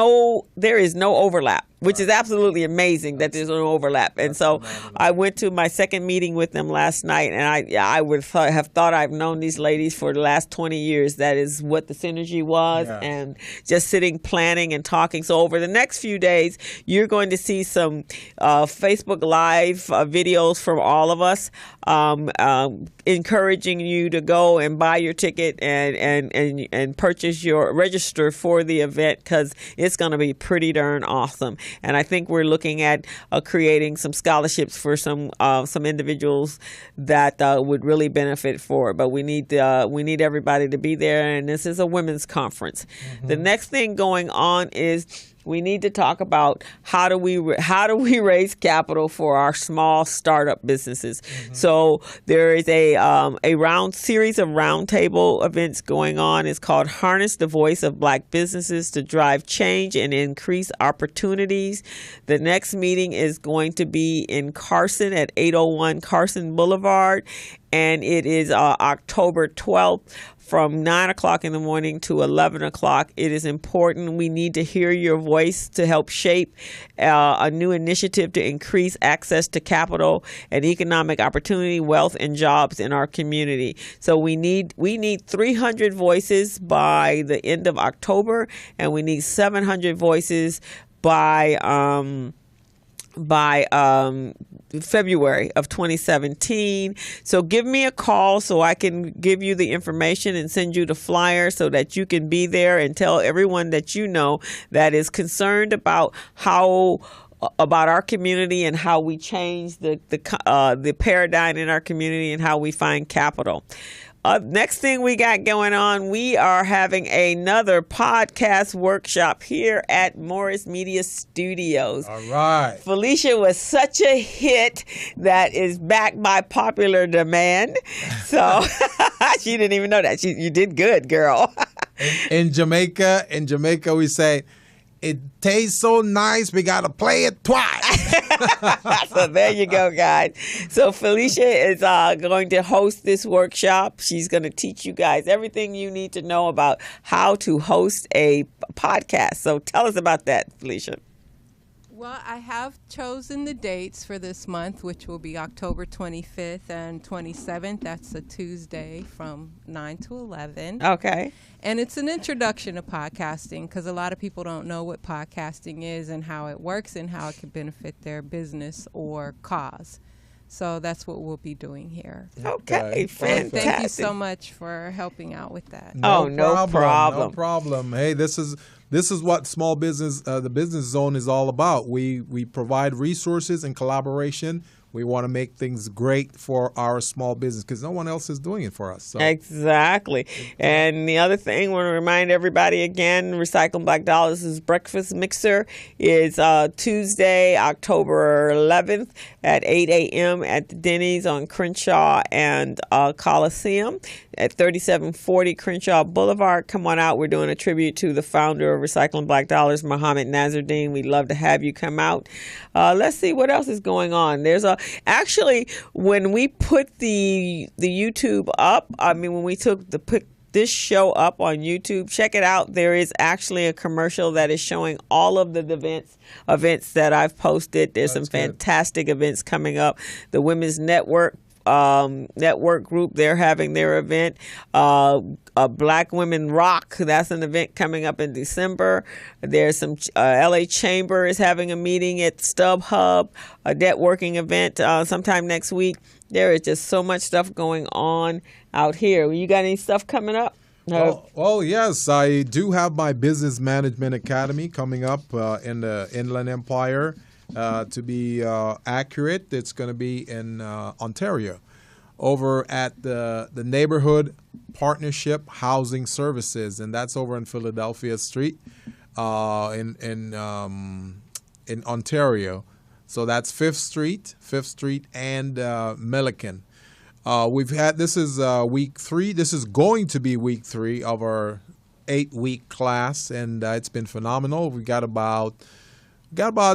there is no overlap, which is absolutely amazing that there's no overlap. And so I went to my second meeting with them last night, and I would have thought I've known these ladies for the last 20 years. That is what the synergy was, and just sitting, planning, and talking. So over the next few days, you're going to see some Facebook Live videos from all of us, encouraging you to go and buy your ticket and register for the event, because it's going to be pretty darn awesome. And I think we're looking at creating some scholarships for some individuals that would really benefit for it. But we need everybody to be there, and this is a women's conference. The next thing going on is we need to talk about how do we raise capital for our small startup businesses. So there is a series of roundtable events going on. It's called Harness the Voice of Black Businesses to Drive Change and Increase Opportunities. The next meeting is going to be in Carson at 801 Carson Boulevard, and it is October 12th. From 9 o'clock in the morning to 11 o'clock. It is important. We need to hear your voice to help shape a new initiative to increase access to capital and economic opportunity, wealth, and jobs in our community. So we need 300 voices by the end of October, and we need 700 voices by February of 2017. So give me a call so I can give you the information and send you the flyer so that you can be there and tell everyone that you know that is concerned about our community and how we change the paradigm in our community and how we find capital. Next thing we got going on, we are having another podcast workshop here at Morris Media Studios. All right. Felicia was such a hit that is backed by popular demand. So she didn't even know that. You did good, girl. In Jamaica, we say, it tastes so nice, we got to play it twice. So there you go, guys. So Felicia is going to host this workshop. She's going to teach you guys everything you need to know about how to host a podcast. So tell us about that, Felicia. Well, I have chosen the dates for this month, which will be October 25th and 27th. That's a Tuesday from 9 to 11. Okay. And it's an introduction to podcasting because a lot of people don't know what podcasting is and how it works and how it can benefit their business or cause. So that's what we'll be doing here. Okay, fantastic. Thank you so much for helping out with that. No problem. No problem. Hey, this is what small business, the Business Zone is all about. We provide resources and collaboration. We want to make things great for our small business because no one else is doing it for us. So. Exactly. And the other thing, I want to remind everybody again, Recycling Black Dollars' breakfast mixer is Tuesday, October 11th at 8 a.m. at the Denny's on Crenshaw and Coliseum at 3740 Crenshaw Boulevard. Come on out. We're doing a tribute to the founder of Recycling Black Dollars, Muhammad Nazardine. We'd love to have you come out. Let's see what else is going on. Actually, when we put the YouTube up, when we put this show up on YouTube, check it out. There is actually a commercial that is showing all of the events that I've posted. There's some fantastic events coming up. The Women's Network group, they're having their event. Black Women Rock, that's an event coming up in December. There's some LA Chamber is having a meeting at StubHub, a networking event sometime next week. There is just so much stuff going on out here. You got any stuff coming up? Well, yes, I do have my Business Management Academy coming up in the Inland Empire. To be accurate, it's going to be in Ontario, over at the Neighborhood Partnership Housing Services, and that's over in Philadelphia Street, in Ontario. So that's 5th Street and Milliken. This is week 3. This is going to be week 3 of our 8-week class, and it's been phenomenal. We got about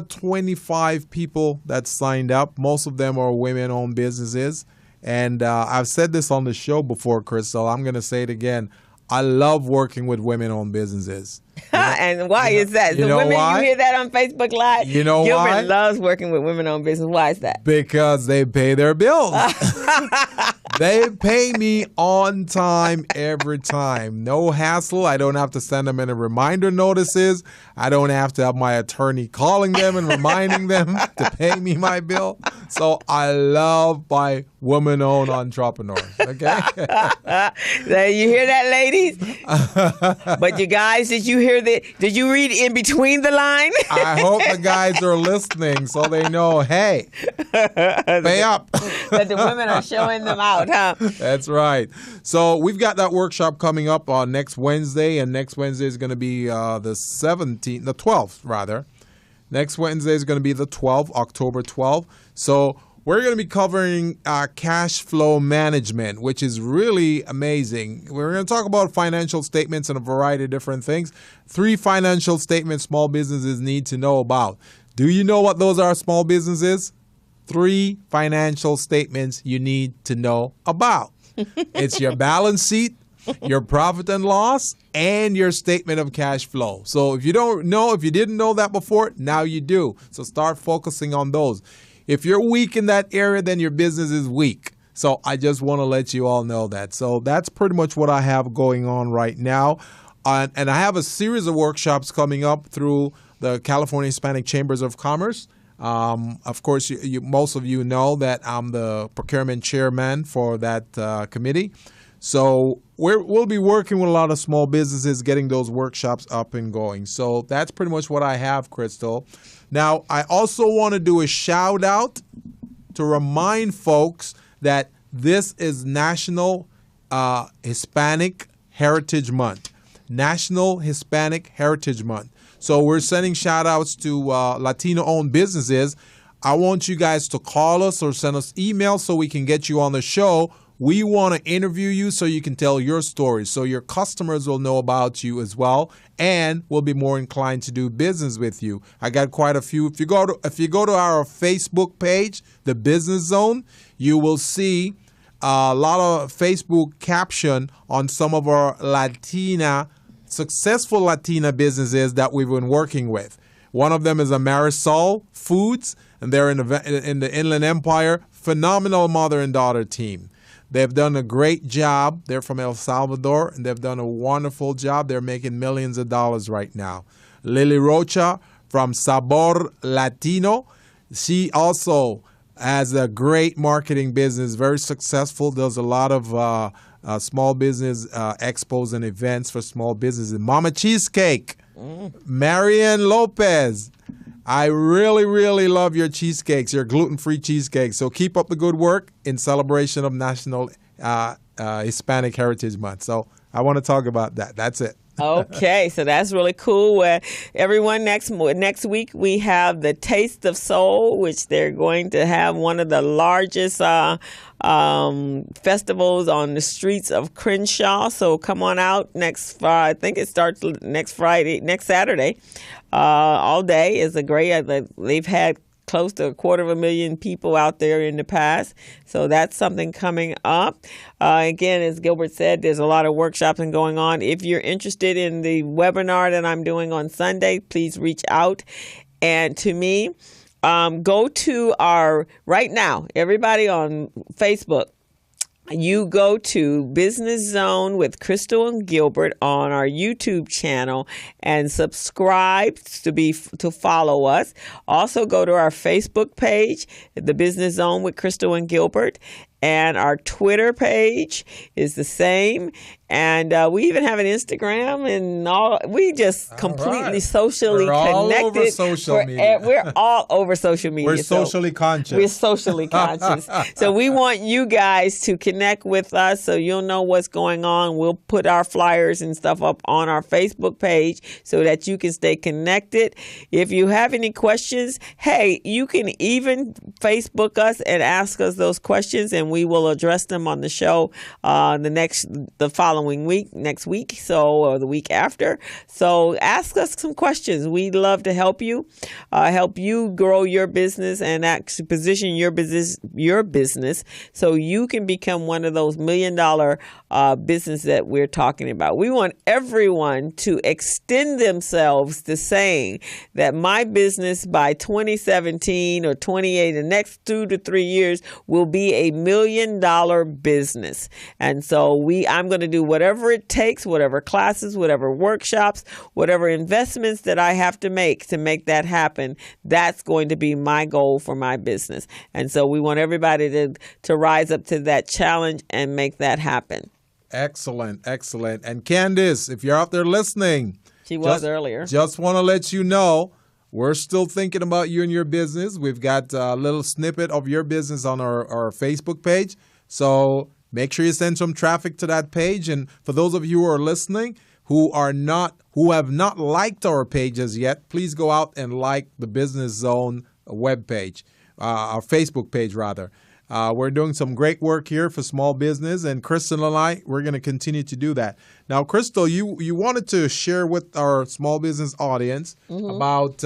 25 people that signed up. Most of them are women-owned businesses. And I've said this on the show before, Crystal. I'm going to say it again. I love working with women-owned businesses. And why is that? The women, why? You hear that on Facebook Live? You know Gilbert why? loves working with women-owned business. Why is that? Because they pay their bills. They pay me on time every time. No hassle. I don't have to send them any reminder notices. I don't have to have my attorney calling them and reminding them to pay me my bill. So I love my woman-owned entrepreneurs. Okay. You hear that, ladies? But you guys, did you hear that? Did you read in between the line? I hope the guys are listening so they know, hey, pay up. That the women are showing them out, huh? That's right. So we've got that workshop coming up on next Wednesday, and next Wednesday is going to be the 12th, rather. Next Wednesday is going to be the 12th, October 12th. So we're going to be covering cash flow management, which is really amazing. We're going to talk about financial statements and a variety of different things. 3 financial statements small businesses need to know about. Do you know what those are, small businesses? 3 financial statements you need to know about. It's your balance sheet, your profit and loss, and your statement of cash flow. So if you didn't know that before, now you do. So start focusing on those. If you're weak in that area, then your business is weak. So I just want to let you all know that. So that's pretty much what I have going on right now. And I have a series of workshops coming up through the California Hispanic Chambers of Commerce. Of course, most of you know that I'm the procurement chairman for that committee. So we'll be working with a lot of small businesses, getting those workshops up and going. So that's pretty much what I have, Crystal. Now, I also want to do a shout out to remind folks that this is National Hispanic Heritage Month. National Hispanic Heritage Month. So we're sending shout outs to Latino-owned businesses. I want you guys to call us or send us email so we can get you on the show. We want to interview you so you can tell your story, so your customers will know about you as well and will be more inclined to do business with you. I got quite a few. If you go to our Facebook page, the Business Zone, you will see a lot of Facebook caption on some of our successful Latina businesses that we've been working with. One of them is Marisol Foods, and they're in the Inland Empire. Phenomenal mother and daughter team. They've done a great job. They're from El Salvador, and they've done a wonderful job. They're making millions of dollars right now. Lily Rocha from Sabor Latino. She also has a great marketing business, very successful, does a lot of small business expos and events for small businesses. Mama Cheesecake, Marian Lopez. I really, really love your cheesecakes, your gluten-free cheesecakes. So keep up the good work in celebration of National Hispanic Heritage Month. So I want to talk about that. That's it. Okay, so that's really cool. Everyone, next week we have the Taste of Soul, which they're going to have one of the largest festivals on the streets of Crenshaw. So come on out I think it starts next Saturday. All day is a great. They've had close to 250,000 people out there in the past. So that's something coming up. Again, as Gilbert said, there's a lot of workshops going on. If you're interested in the webinar that I'm doing on Sunday, please reach out and to me. Go to right now, everybody on Facebook, you go to Business Zone with Crystal and Gilbert on our YouTube channel and subscribe to follow us. Also go to our Facebook page, the Business Zone with Crystal and Gilbert. And our Twitter page is the same. And we even have an Instagram and all. We just completely socially connected. All over social media. We're all over social media. We're socially conscious. We're socially conscious. So we want you guys to connect with us so you'll know what's going on. We'll put our flyers and stuff up on our Facebook page so that you can stay connected. If you have any questions, hey, you can even Facebook us and ask us those questions, and we will address them on the show the following week, next week, or the week after. So ask us some questions. We'd love to help you grow your business and actually position your business so you can become one of those $1 million business that we're talking about. We want everyone to extend themselves to saying that my business by 2017 or 28, the next 2 to 3 years, will be a $1 million business. And so I'm going to do whatever it takes, whatever classes, whatever workshops, whatever investments that I have to make that happen. That's going to be my goal for my business. And so we want everybody to rise up to that challenge and make that happen. Excellent. And Candace, if you're out there listening, she was earlier. Just want to let you know, we're still thinking about you and your business. We've got a little snippet of your business on our Facebook page. So make sure you send some traffic to that page. And for those of you who are listening who have not liked our pages yet, please go out and like the Business Zone webpage, our Facebook page rather. We're doing some great work here for small business, and Crystal and I, we're going to continue to do that. Now, Crystal, you wanted to share with our small business audience about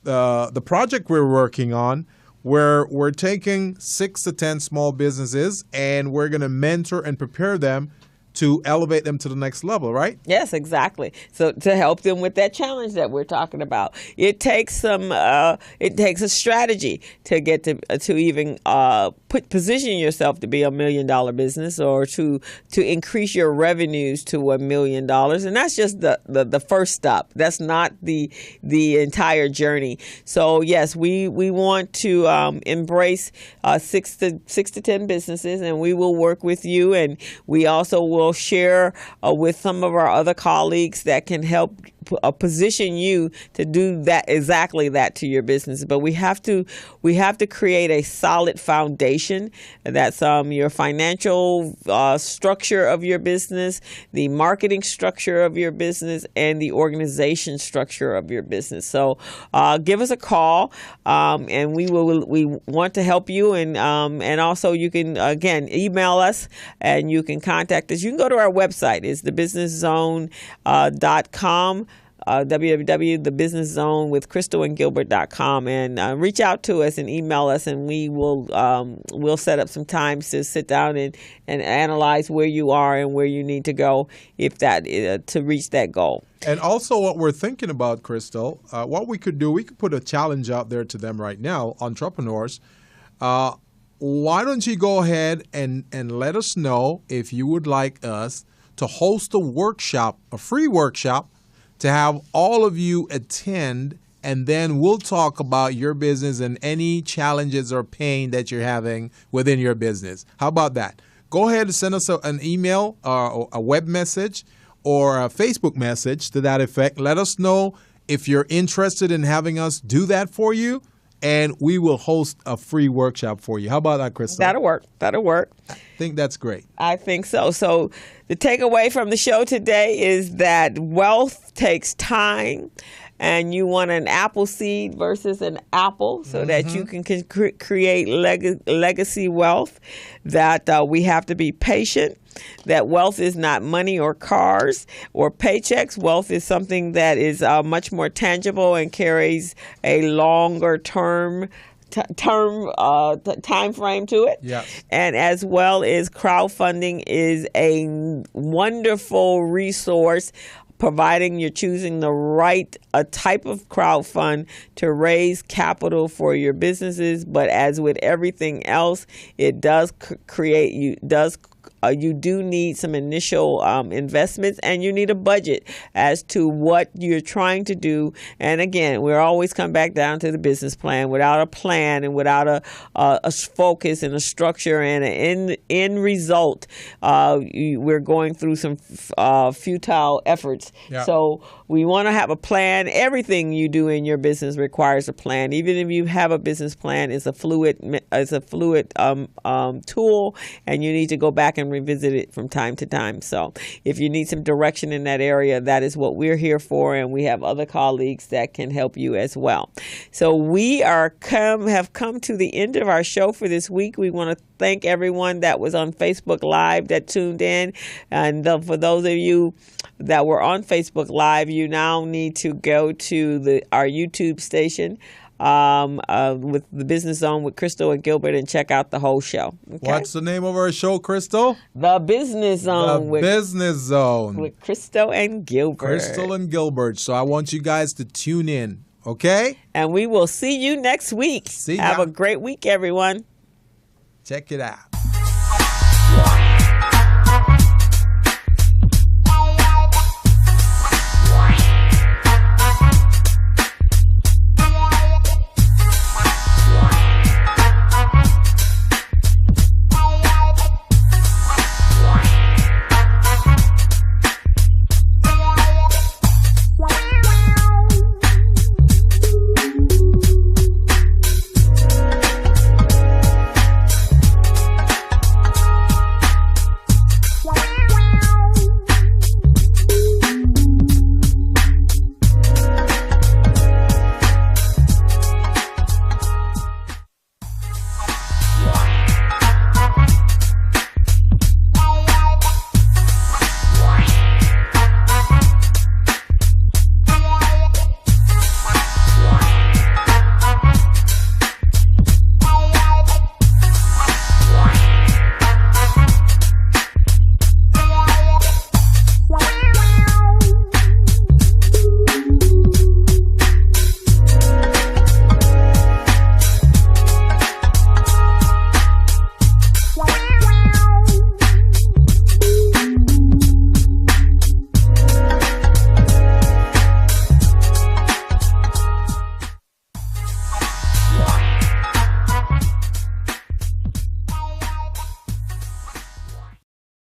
the project we're working on, where we're taking 6 to 10 small businesses and we're going to mentor and prepare them to elevate them to the next level, right? Yes, exactly. So to help them with that challenge that we're talking about, it takes a strategy to get to even position yourself to be $1 million business, or to increase your revenues to $1 million. And that's just the first step. That's not the entire journey. So yes, we want to embrace 6 to 10 businesses, and we will work with you, and we also will share with some of our other colleagues that can help position you to do exactly that to your business. But we have to create a solid foundation. That's your financial structure of your business, the marketing structure of your business, and the organization structure of your business. So give us a call, and we want to help you. And also you can again email us, and you can contact us. You can go to our website. It's thebusinesszone.com. www.thebusinesszone with crystalandgilbert.com, and reach out to us and email us, and we will we'll set up some times to sit down and analyze where you are and where you need to go if that to reach that goal. And also what we're thinking about, Crystal, what we could do, we could put a challenge out there to them right now, entrepreneurs. Why don't you go ahead and let us know if you would like us to host a workshop, a free workshop, to have all of you attend, and then we'll talk about your business and any challenges or pain that you're having within your business. How about that? Go ahead and send us an email or a web message or a Facebook message to that effect. Let us know if you're interested in having us do that for you, and we will host a free workshop for you. How about that, Crystal? That'll work. I think that's great. I think so. So the takeaway from the show today is that wealth takes time, and you want an apple seed versus an apple so that you can create legacy wealth, that we have to be patient, that wealth is not money or cars or paychecks. Wealth is something that is much more tangible and carries a longer time frame to it. Yes. And as well as crowdfunding is a wonderful resource, providing you're choosing the right type of crowdfund to raise capital for your businesses. But as with everything else, it does you do need some initial investments, and you need a budget as to what you're trying to do. And again, we're always come back down to the business plan. Without a plan and without a focus and a structure and an end result, we're going through some futile efforts. Yeah. So we want to have a plan. Everything you do in your business requires a plan. Even if you have a business plan, it's a fluid tool, and you need to go back and revisit it from time to time. So if you need some direction in that area, that is what we're here for, and we have other colleagues that can help you as well. So we have come to the end of our show for this week. We want to thank everyone that was on Facebook Live that tuned in, and for those of you that were on Facebook Live, you now need to go to our YouTube station with the Business Zone with Crystal and Gilbert and check out the whole show. Okay? What's the name of our show, Crystal? The Business Zone. Business Zone. With Crystal and Gilbert. Crystal and Gilbert. So I want you guys to tune in, okay? And we will see you next week. See ya. Have a great week, everyone. Check it out.